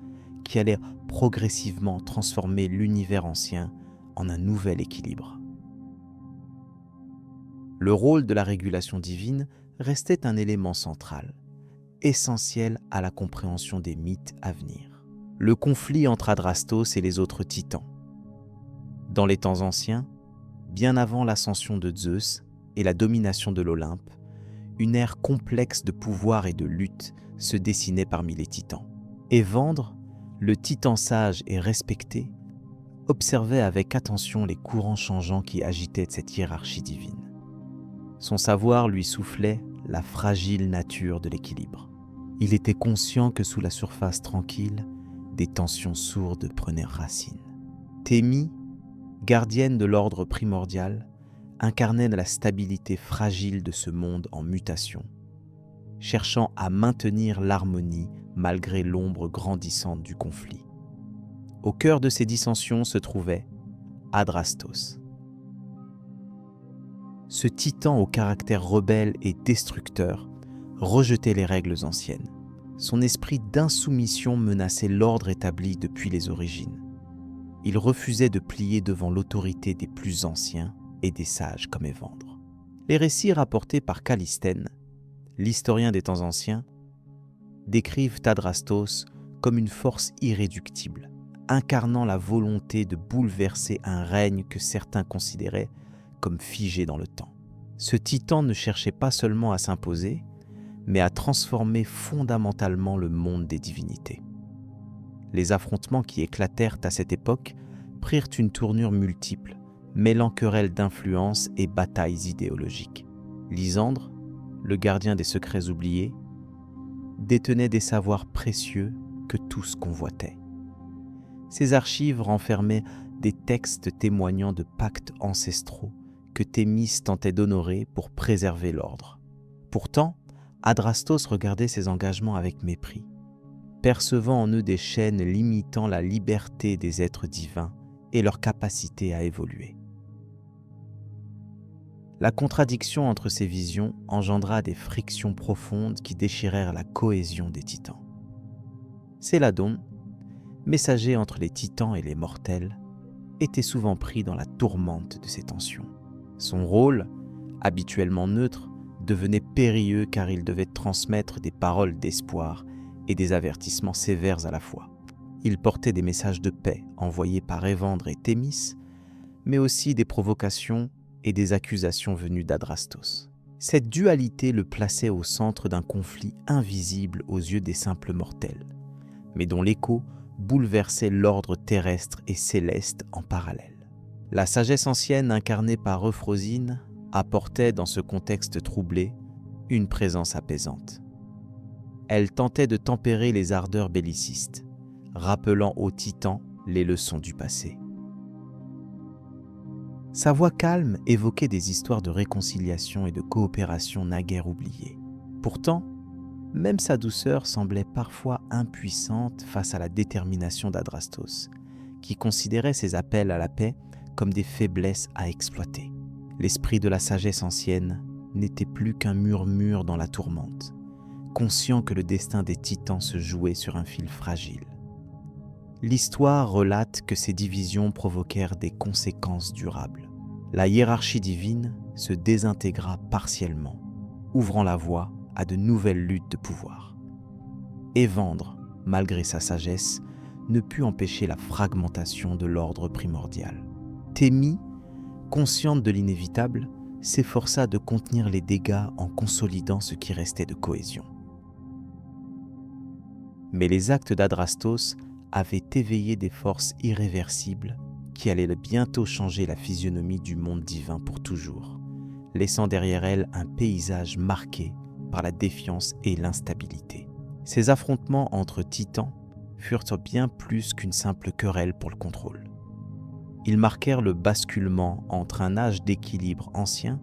qui allaient progressivement transformer l'univers ancien en un nouvel équilibre. Le rôle de la régulation divine restait un élément central, essentiel à la compréhension des mythes à venir. Le conflit entre Adrastos et les autres titans. Dans les temps anciens, bien avant l'ascension de Zeus et la domination de l'Olympe, une ère complexe de pouvoir et de lutte se dessinait parmi les titans. Évandre, le titan sage et respecté, observait avec attention les courants changeants qui agitaient cette hiérarchie divine. Son savoir lui soufflait la fragile nature de l'équilibre. Il était conscient que sous la surface tranquille, des tensions sourdes prenaient racine. Thémis, gardienne de l'ordre primordial, incarnait la stabilité fragile de ce monde en mutation, cherchant à maintenir l'harmonie malgré l'ombre grandissante du conflit. Au cœur de ces dissensions se trouvait Adrastos. Ce titan au caractère rebelle et destructeur rejetait les règles anciennes. Son esprit d'insoumission menaçait l'ordre établi depuis les origines. Il refusait de plier devant l'autorité des plus anciens et des sages comme Évandre. Les récits rapportés par Callisthène, l'historien des temps anciens, décrivent Adrastos comme une force irréductible, incarnant la volonté de bouleverser un règne que certains considéraient comme figé dans le temps. Ce titan ne cherchait pas seulement à s'imposer, mais à transformer fondamentalement le monde des divinités. Les affrontements qui éclatèrent à cette époque prirent une tournure multiple, mêlant querelles d'influence et batailles idéologiques. Lysandre, le gardien des secrets oubliés, détenait des savoirs précieux que tous convoitaient. Ses archives renfermaient des textes témoignant de pactes ancestraux que Thémis tentait d'honorer pour préserver l'ordre. Pourtant, Adrastos regardait ces engagements avec mépris, percevant en eux des chaînes limitant la liberté des êtres divins et leur capacité à évoluer. La contradiction entre ces visions engendra des frictions profondes qui déchirèrent la cohésion des titans. Céladon, messager entre les titans et les mortels, était souvent pris dans la tourmente de ces tensions. Son rôle, habituellement neutre, devenait périlleux car il devait transmettre des paroles d'espoir et des avertissements sévères à la fois. Il portait des messages de paix envoyés par Évandre et Thémis, mais aussi des provocations et des accusations venues d'Adrastos. Cette dualité le plaçait au centre d'un conflit invisible aux yeux des simples mortels, mais dont l'écho bouleversait l'ordre terrestre et céleste en parallèle. La sagesse ancienne incarnée par Euphrosine apportait dans ce contexte troublé une présence apaisante. Elle tentait de tempérer les ardeurs bellicistes, rappelant aux titans les leçons du passé. Sa voix calme évoquait des histoires de réconciliation et de coopération naguère oubliées. Pourtant, même sa douceur semblait parfois impuissante face à la détermination d'Adrastos, qui considérait ses appels à la paix comme des faiblesses à exploiter. L'esprit de la sagesse ancienne n'était plus qu'un murmure dans la tourmente, conscient que le destin des titans se jouait sur un fil fragile. L'histoire relate que ces divisions provoquèrent des conséquences durables. La hiérarchie divine se désintégra partiellement, ouvrant la voie à de nouvelles luttes de pouvoir. Évandre, malgré sa sagesse, ne put empêcher la fragmentation de l'ordre primordial. Thémis, consciente de l'inévitable, s'efforça de contenir les dégâts en consolidant ce qui restait de cohésion. Mais les actes d'Adrastos avaient éveillé des forces irréversibles qui allaient bientôt changer la physionomie du monde divin pour toujours, laissant derrière elles un paysage marqué par la défiance et l'instabilité. Ces affrontements entre titans furent bien plus qu'une simple querelle pour le contrôle. Ils marquèrent le basculement entre un âge d'équilibre ancien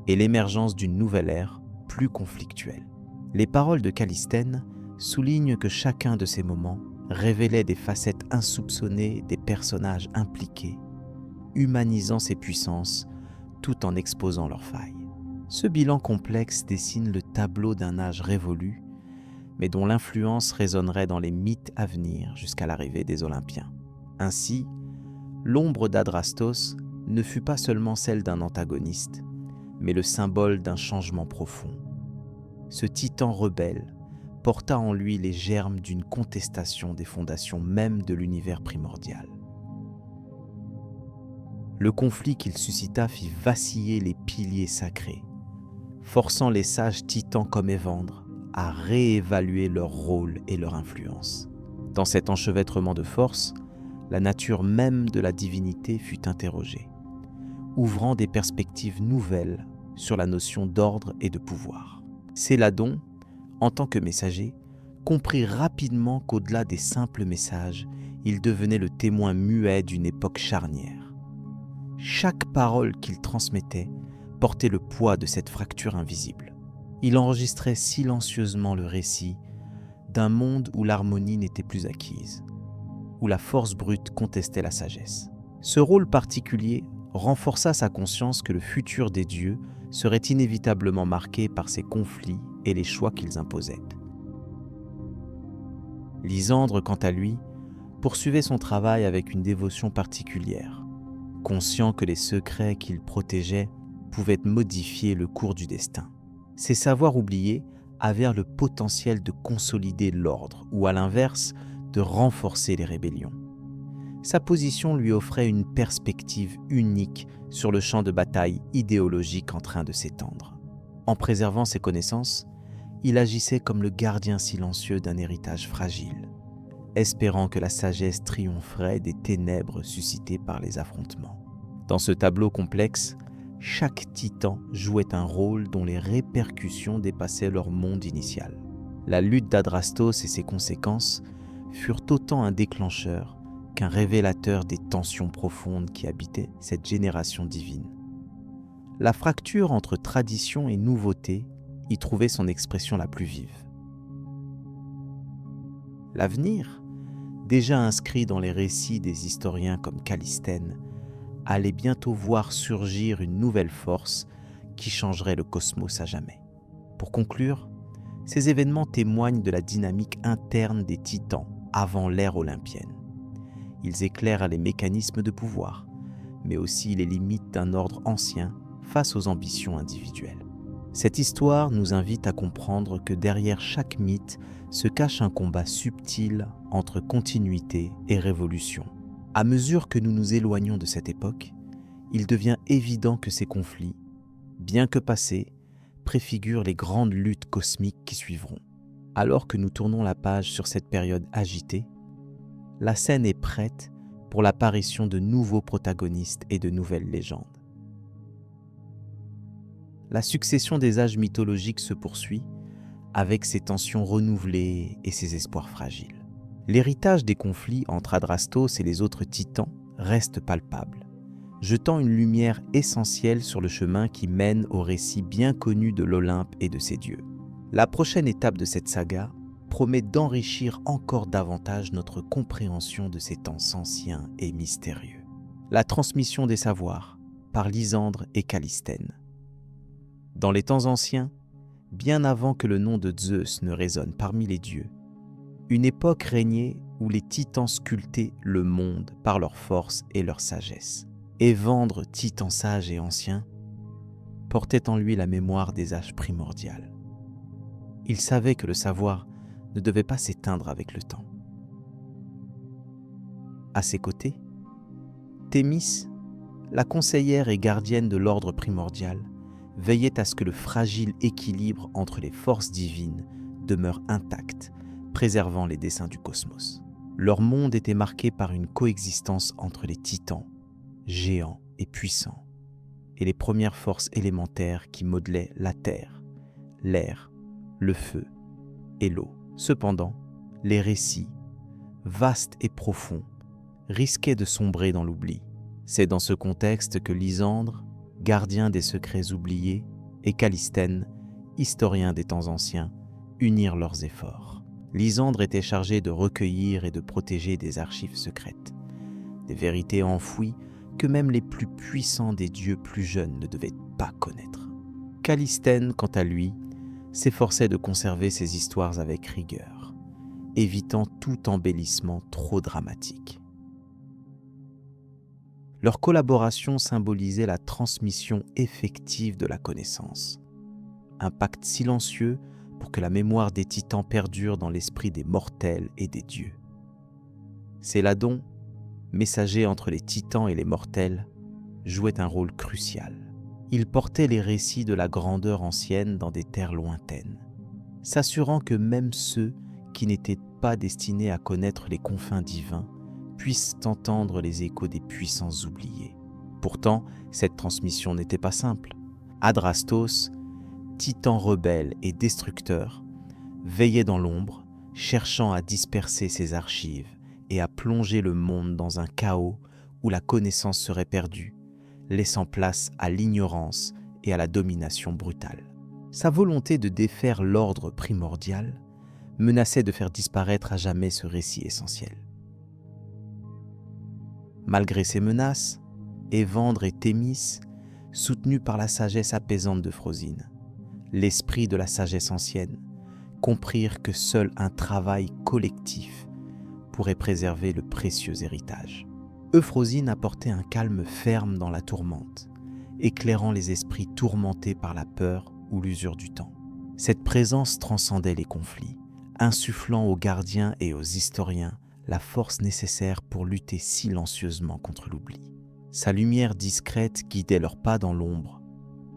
et l'émergence d'une nouvelle ère plus conflictuelle. Les paroles de Callisthène soulignent que chacun de ces moments révélait des facettes insoupçonnées des personnages impliqués, humanisant ces puissances tout en exposant leurs failles. Ce bilan complexe dessine le tableau d'un âge révolu, mais dont l'influence résonnerait dans les mythes à venir jusqu'à l'arrivée des Olympiens. Ainsi, l'ombre d'Adrastos ne fut pas seulement celle d'un antagoniste, mais le symbole d'un changement profond. Ce titan rebelle porta en lui les germes d'une contestation des fondations même de l'univers primordial. Le conflit qu'il suscita fit vaciller les piliers sacrés, forçant les sages titans comme Évandre à réévaluer leur rôle et leur influence. Dans cet enchevêtrement de forces, la nature même de la divinité fut interrogée, ouvrant des perspectives nouvelles sur la notion d'ordre et de pouvoir. Céladon, en tant que messager, comprit rapidement qu'au-delà des simples messages, il devenait le témoin muet d'une époque charnière. Chaque parole qu'il transmettait portait le poids de cette fracture invisible. Il enregistrait silencieusement le récit d'un monde où l'harmonie n'était plus acquise, où la force brute contestait la sagesse. Ce rôle particulier renforça sa conscience que le futur des dieux serait inévitablement marqué par ces conflits et les choix qu'ils imposaient. Lysandre, quant à lui, poursuivait son travail avec une dévotion particulière, conscient que les secrets qu'il protégeait pouvaient modifier le cours du destin. Ces savoirs oubliés avaient le potentiel de consolider l'ordre ou, à l'inverse, de renforcer les rébellions. Sa position lui offrait une perspective unique sur le champ de bataille idéologique en train de s'étendre. En préservant ses connaissances, il agissait comme le gardien silencieux d'un héritage fragile, espérant que la sagesse triompherait des ténèbres suscitées par les affrontements. Dans ce tableau complexe, chaque titan jouait un rôle dont les répercussions dépassaient leur monde initial. La lutte d'Adrastos et ses conséquences furent autant un déclencheur qu'un révélateur des tensions profondes qui habitaient cette génération divine. La fracture entre tradition et nouveauté y trouvait son expression la plus vive. L'avenir, déjà inscrit dans les récits des historiens comme Callisthène, allait bientôt voir surgir une nouvelle force qui changerait le cosmos à jamais. Pour conclure, ces événements témoignent de la dynamique interne des titans avant l'ère olympienne. Ils éclairent les mécanismes de pouvoir, mais aussi les limites d'un ordre ancien face aux ambitions individuelles. Cette histoire nous invite à comprendre que derrière chaque mythe se cache un combat subtil entre continuité et révolution. À mesure que nous nous éloignons de cette époque, il devient évident que ces conflits, bien que passés, préfigurent les grandes luttes cosmiques qui suivront. Alors que nous tournons la page sur cette période agitée, la scène est prête pour l'apparition de nouveaux protagonistes et de nouvelles légendes. La succession des âges mythologiques se poursuit avec ses tensions renouvelées et ses espoirs fragiles. L'héritage des conflits entre Adrastos et les autres titans reste palpable, jetant une lumière essentielle sur le chemin qui mène au récit bien connu de l'Olympe et de ses dieux. La prochaine étape de cette saga promet d'enrichir encore davantage notre compréhension de ces temps anciens et mystérieux. La transmission des savoirs par Lysandre et Callisthène. Dans les temps anciens, bien avant que le nom de Zeus ne résonne parmi les dieux, une époque régnait où les titans sculptaient le monde par leur force et leur sagesse. Évandre, titan sage et ancien, portait en lui la mémoire des âges primordiales. Il savait que le savoir ne devait pas s'éteindre avec le temps. À ses côtés, Thémis, la conseillère et gardienne de l'ordre primordial, veillait à ce que le fragile équilibre entre les forces divines demeure intact, préservant les desseins du cosmos. Leur monde était marqué par une coexistence entre les titans, géants et puissants, et les premières forces élémentaires qui modelaient la terre, l'air, le feu et l'eau. Cependant, les récits, vastes et profonds, risquaient de sombrer dans l'oubli. C'est dans ce contexte que Lysandre, gardien des secrets oubliés, et Callisthène, historien des temps anciens, unirent leurs efforts. Lysandre était chargé de recueillir et de protéger des archives secrètes, des vérités enfouies que même les plus puissants des dieux plus jeunes ne devaient pas connaître. Callisthène, quant à lui, s'efforçait de conserver ses histoires avec rigueur, évitant tout embellissement trop dramatique. Leur collaboration symbolisait la transmission effective de la connaissance, un pacte silencieux pour que la mémoire des titans perdure dans l'esprit des mortels et des dieux. Céladon, messager entre les titans et les mortels, jouait un rôle crucial. Il portait les récits de la grandeur ancienne dans des terres lointaines, s'assurant que même ceux qui n'étaient pas destinés à connaître les confins divins puissent entendre les échos des puissants oubliés. Pourtant, cette transmission n'était pas simple. Adrastos, titan rebelle et destructeur, veillait dans l'ombre, cherchant à disperser ses archives et à plonger le monde dans un chaos où la connaissance serait perdue, laissant place à l'ignorance et à la domination brutale. Sa volonté de défaire l'ordre primordial menaçait de faire disparaître à jamais ce récit essentiel. Malgré ces menaces, Évandre et Thémis, soutenus par la sagesse apaisante de Frosine, l'esprit de la sagesse ancienne, comprirent que seul un travail collectif pourrait préserver le précieux héritage. Euphrosine apportait un calme ferme dans la tourmente, éclairant les esprits tourmentés par la peur ou l'usure du temps. Cette présence transcendait les conflits, insufflant aux gardiens et aux historiens la force nécessaire pour lutter silencieusement contre l'oubli. Sa lumière discrète guidait leurs pas dans l'ombre,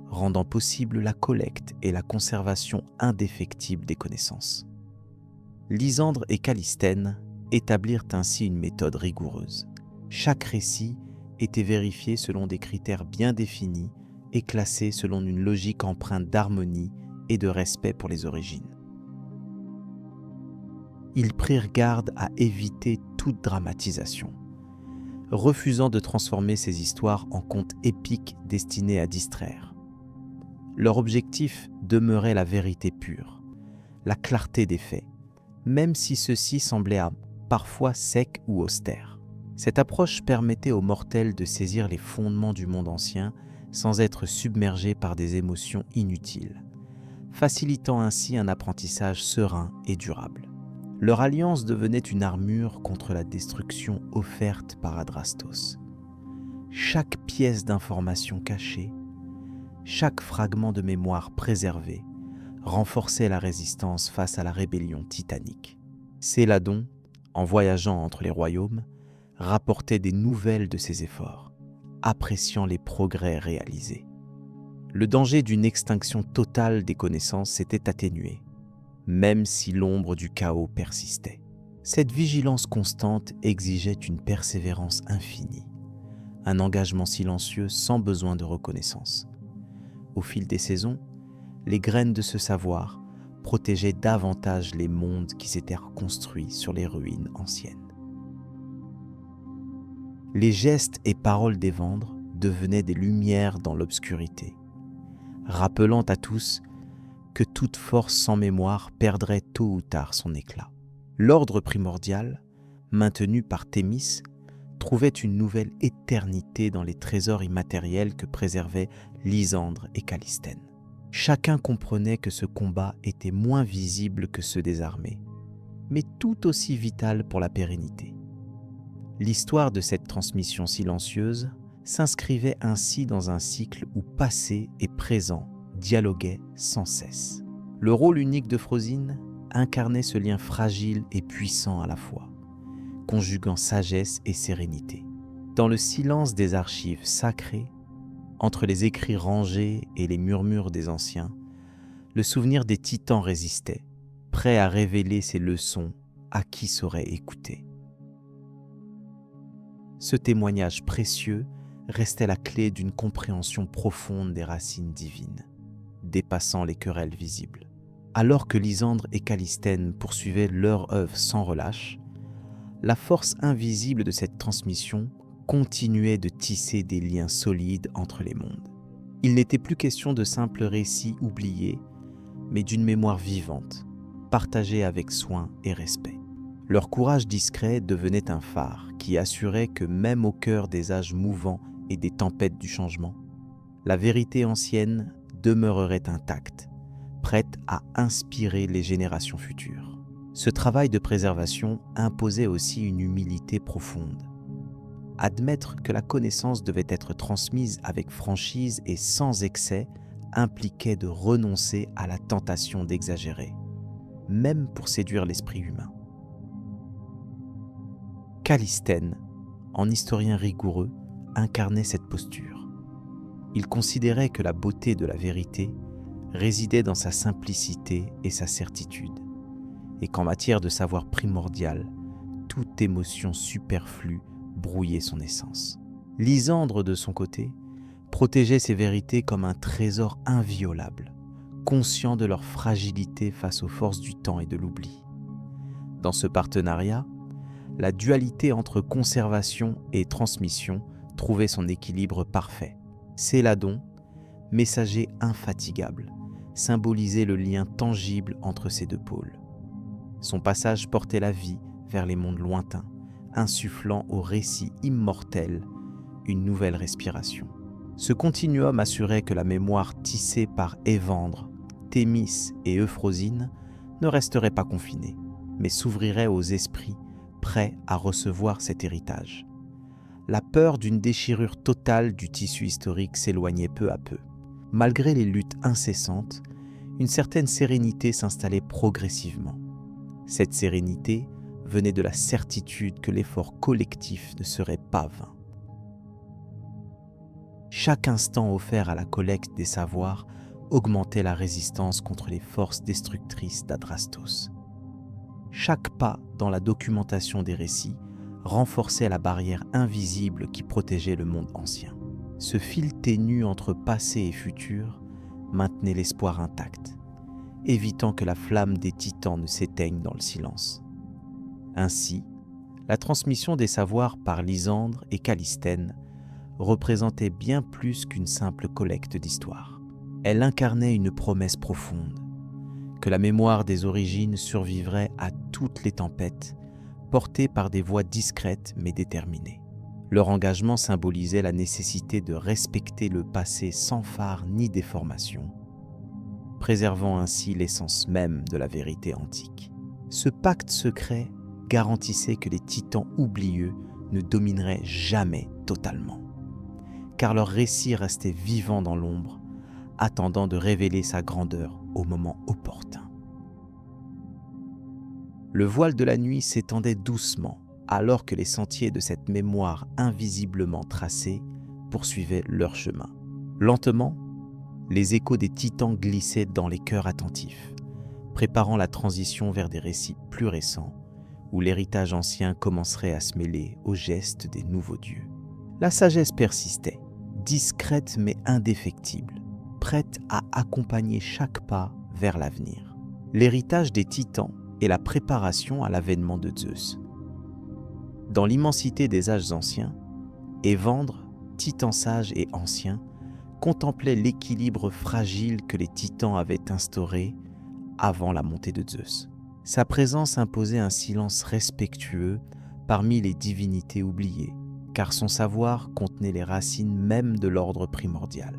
rendant possible la collecte et la conservation indéfectible des connaissances. Lysandre et Callisthène établirent ainsi une méthode rigoureuse. Chaque récit était vérifié selon des critères bien définis et classé selon une logique empreinte d'harmonie et de respect pour les origines. Ils prirent garde à éviter toute dramatisation, refusant de transformer ces histoires en contes épiques destinés à distraire. Leur objectif demeurait la vérité pure, la clarté des faits, même si ceux-ci semblaient parfois secs ou austères. Cette approche permettait aux mortels de saisir les fondements du monde ancien sans être submergés par des émotions inutiles, facilitant ainsi un apprentissage serein et durable. Leur alliance devenait une armure contre la destruction offerte par Adrastos. Chaque pièce d'information cachée, chaque fragment de mémoire préservé, renforçait la résistance face à la rébellion titanique. Céladon, en voyageant entre les royaumes, rapportait des nouvelles de ses efforts, appréciant les progrès réalisés. Le danger d'une extinction totale des connaissances s'était atténué, même si l'ombre du chaos persistait. Cette vigilance constante exigeait une persévérance infinie, un engagement silencieux sans besoin de reconnaissance. Au fil des saisons, les graines de ce savoir protégeaient davantage les mondes qui s'étaient reconstruits sur les ruines anciennes. Les gestes et paroles d'Évandre devenaient des lumières dans l'obscurité, rappelant à tous que toute force sans mémoire perdrait tôt ou tard son éclat. L'ordre primordial, maintenu par Thémis, trouvait une nouvelle éternité dans les trésors immatériels que préservaient Lysandre et Callisthène. Chacun comprenait que ce combat était moins visible que ceux des armées, mais tout aussi vital pour la pérennité. L'histoire de cette transmission silencieuse s'inscrivait ainsi dans un cycle où passé et présent dialoguaient sans cesse. Le rôle unique de Frosine incarnait ce lien fragile et puissant à la fois, conjuguant sagesse et sérénité. Dans le silence des archives sacrées, entre les écrits rangés et les murmures des anciens, le souvenir des titans résistait, prêt à révéler ses leçons à qui saurait écouter. Ce témoignage précieux restait la clé d'une compréhension profonde des racines divines, dépassant les querelles visibles. Alors que Lysandre et Callisthène poursuivaient leur œuvre sans relâche, la force invisible de cette transmission continuait de tisser des liens solides entre les mondes. Il n'était plus question de simples récits oubliés, mais d'une mémoire vivante, partagée avec soin et respect. Leur courage discret devenait un phare qui assurait que même au cœur des âges mouvants et des tempêtes du changement, la vérité ancienne demeurerait intacte, prête à inspirer les générations futures. Ce travail de préservation imposait aussi une humilité profonde. Admettre que la connaissance devait être transmise avec franchise et sans excès impliquait de renoncer à la tentation d'exagérer, même pour séduire l'esprit humain. Callisthène, en historien rigoureux, incarnait cette posture. Il considérait que la beauté de la vérité résidait dans sa simplicité et sa certitude, et qu'en matière de savoir primordial, toute émotion superflue brouillait son essence. Lysandre, de son côté, protégeait ces vérités comme un trésor inviolable, conscient de leur fragilité face aux forces du temps et de l'oubli. Dans ce partenariat, la dualité entre conservation et transmission trouvait son équilibre parfait. Céladon, messager infatigable, symbolisait le lien tangible entre ces deux pôles. Son passage portait la vie vers les mondes lointains, insufflant au récit immortel une nouvelle respiration. Ce continuum assurait que la mémoire tissée par Évandre, Thémis et Euphrosyne ne resterait pas confinée, mais s'ouvrirait aux esprits prêts à recevoir cet héritage. La peur d'une déchirure totale du tissu historique s'éloignait peu à peu. Malgré les luttes incessantes, une certaine sérénité s'installait progressivement. Cette sérénité venait de la certitude que l'effort collectif ne serait pas vain. Chaque instant offert à la collecte des savoirs augmentait la résistance contre les forces destructrices d'Adrastos. Chaque pas dans la documentation des récits renforçait la barrière invisible qui protégeait le monde ancien. Ce fil ténu entre passé et futur maintenait l'espoir intact, évitant que la flamme des titans ne s'éteigne dans le silence. Ainsi, la transmission des savoirs par Lysandre et Callisthène représentait bien plus qu'une simple collecte d'histoire. Elle incarnait une promesse profonde, que la mémoire des origines survivrait à toutes les tempêtes, portée par des voix discrètes mais déterminées. Leur engagement symbolisait la nécessité de respecter le passé sans phare ni déformation, préservant ainsi l'essence même de la vérité antique. Ce pacte secret garantissait que les titans oublieux ne domineraient jamais totalement, car leur récit restait vivant dans l'ombre, attendant de révéler sa grandeur au moment opportun. Le voile de la nuit s'étendait doucement, alors que les sentiers de cette mémoire invisiblement tracée poursuivaient leur chemin. Lentement, les échos des titans glissaient dans les cœurs attentifs, préparant la transition vers des récits plus récents, où l'héritage ancien commencerait à se mêler aux gestes des nouveaux dieux. La sagesse persistait, discrète mais indéfectible, prête à accompagner chaque pas vers l'avenir. L'héritage des titans et la préparation à l'avènement de Zeus. Dans l'immensité des âges anciens, Évandre, titan sage et ancien, contemplait l'équilibre fragile que les titans avaient instauré avant la montée de Zeus. Sa présence imposait un silence respectueux parmi les divinités oubliées, car son savoir contenait les racines même de l'ordre primordial.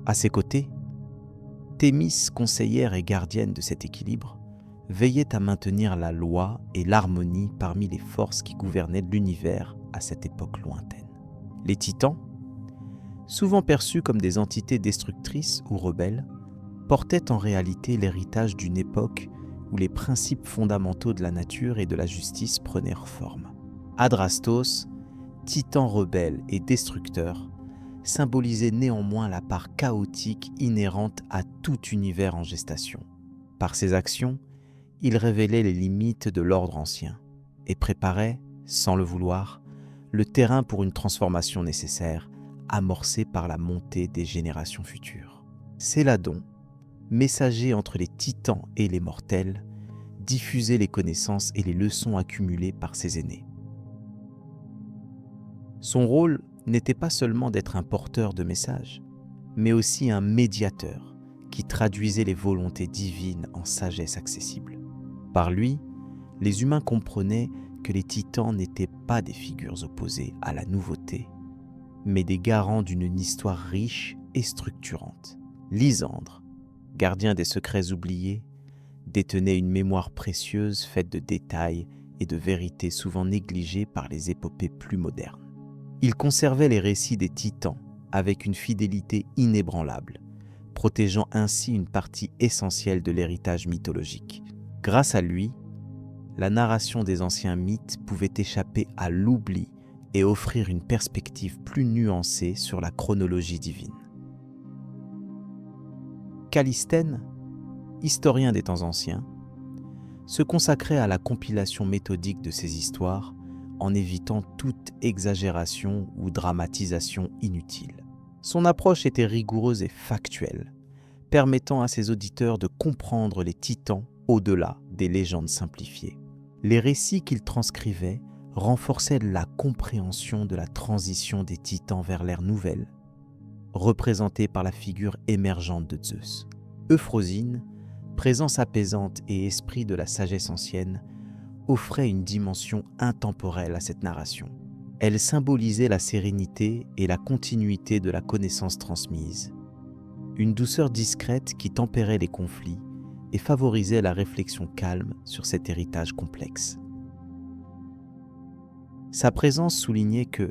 À ses côtés, Thémis, conseillère et gardienne de cet équilibre, veillait à maintenir la loi et l'harmonie parmi les forces qui gouvernaient l'univers à cette époque lointaine. Les titans, souvent perçus comme des entités destructrices ou rebelles, portaient en réalité l'héritage d'une époque où les principes fondamentaux de la nature et de la justice prenaient forme. Adrastos, titan rebelle et destructeur, symbolisait néanmoins la part chaotique inhérente à tout univers en gestation. Par ses actions, il révélait les limites de l'ordre ancien et préparait, sans le vouloir, le terrain pour une transformation nécessaire, amorcée par la montée des générations futures. Céladon, messager entre les titans et les mortels, diffusait les connaissances et les leçons accumulées par ses aînés. Son rôle n'était pas seulement d'être un porteur de messages, mais aussi un médiateur qui traduisait les volontés divines en sagesse accessible. Par lui, les humains comprenaient que les titans n'étaient pas des figures opposées à la nouveauté, mais des garants d'une histoire riche et structurante. Lysandre, gardien des secrets oubliés, détenait une mémoire précieuse faite de détails et de vérités souvent négligées par les épopées plus modernes. Il conservait les récits des titans avec une fidélité inébranlable, protégeant ainsi une partie essentielle de l'héritage mythologique. Grâce à lui, la narration des anciens mythes pouvait échapper à l'oubli et offrir une perspective plus nuancée sur la chronologie divine. Callisthène, historien des temps anciens, se consacrait à la compilation méthodique de ces histoires en évitant toute exagération ou dramatisation inutile. Son approche était rigoureuse et factuelle, permettant à ses auditeurs de comprendre les titans au-delà des légendes simplifiées. Les récits qu'il transcrivait renforçaient la compréhension de la transition des titans vers l'ère nouvelle, représentée par la figure émergente de Zeus. Euphrosyne, présence apaisante et esprit de la sagesse ancienne, offrait une dimension intemporelle à cette narration. Elle symbolisait la sérénité et la continuité de la connaissance transmise, une douceur discrète qui tempérait les conflits et favorisait la réflexion calme sur cet héritage complexe. Sa présence soulignait que,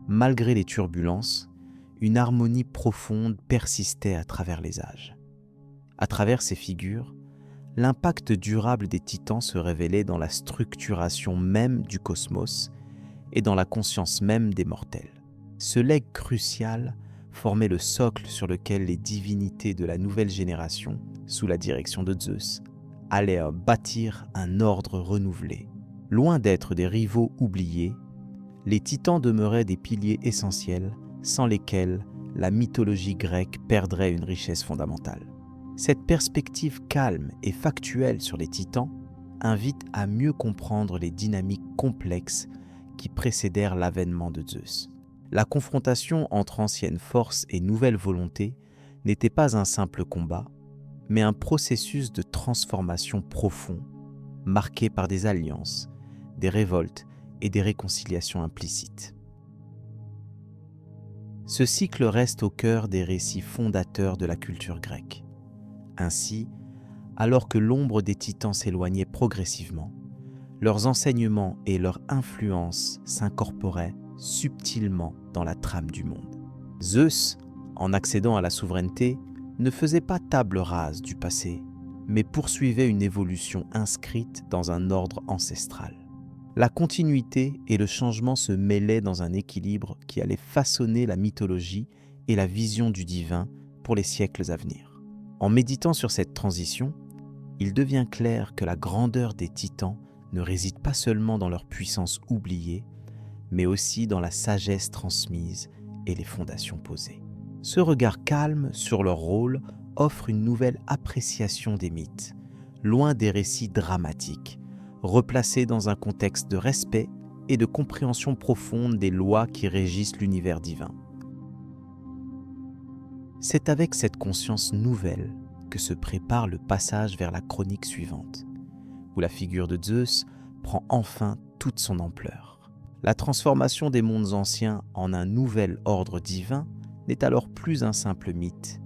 malgré les turbulences, une harmonie profonde persistait à travers les âges. À travers ces figures, l'impact durable des titans se révélait dans la structuration même du cosmos et dans la conscience même des mortels. Ce legs crucial formait le socle sur lequel les divinités de la nouvelle génération, sous la direction de Zeus, allaient bâtir un ordre renouvelé. Loin d'être des rivaux oubliés, les titans demeuraient des piliers essentiels sans lesquels la mythologie grecque perdrait une richesse fondamentale. Cette perspective calme et factuelle sur les titans invite à mieux comprendre les dynamiques complexes qui précédèrent l'avènement de Zeus. La confrontation entre anciennes forces et nouvelles volontés n'était pas un simple combat, mais un processus de transformation profond, marqué par des alliances, des révoltes et des réconciliations implicites. Ce cycle reste au cœur des récits fondateurs de la culture grecque. Ainsi, alors que l'ombre des titans s'éloignait progressivement, leurs enseignements et leur influence s'incorporaient subtilement dans la trame du monde. Zeus, en accédant à la souveraineté, ne faisait pas table rase du passé, mais poursuivait une évolution inscrite dans un ordre ancestral. La continuité et le changement se mêlaient dans un équilibre qui allait façonner la mythologie et la vision du divin pour les siècles à venir. En méditant sur cette transition, il devient clair que la grandeur des titans ne réside pas seulement dans leur puissance oubliée, mais aussi dans la sagesse transmise et les fondations posées. Ce regard calme sur leur rôle offre une nouvelle appréciation des mythes, loin des récits dramatiques, replacés dans un contexte de respect et de compréhension profonde des lois qui régissent l'univers divin. C'est avec cette conscience nouvelle que se prépare le passage vers la chronique suivante, où la figure de Zeus prend enfin toute son ampleur. La transformation des mondes anciens en un nouvel ordre divin n'est alors plus un simple mythe,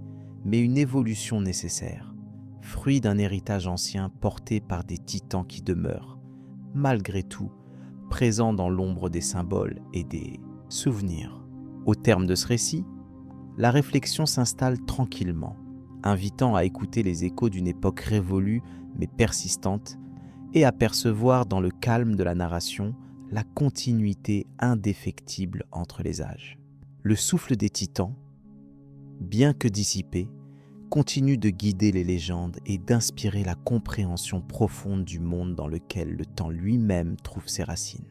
mais une évolution nécessaire, fruit d'un héritage ancien porté par des titans qui demeurent, malgré tout, présents dans l'ombre des symboles et des souvenirs. Au terme de ce récit, la réflexion s'installe tranquillement, invitant à écouter les échos d'une époque révolue mais persistante et à percevoir dans le calme de la narration la continuité indéfectible entre les âges. Le souffle des titans, bien que dissipé, continue de guider les légendes et d'inspirer la compréhension profonde du monde dans lequel le temps lui-même trouve ses racines.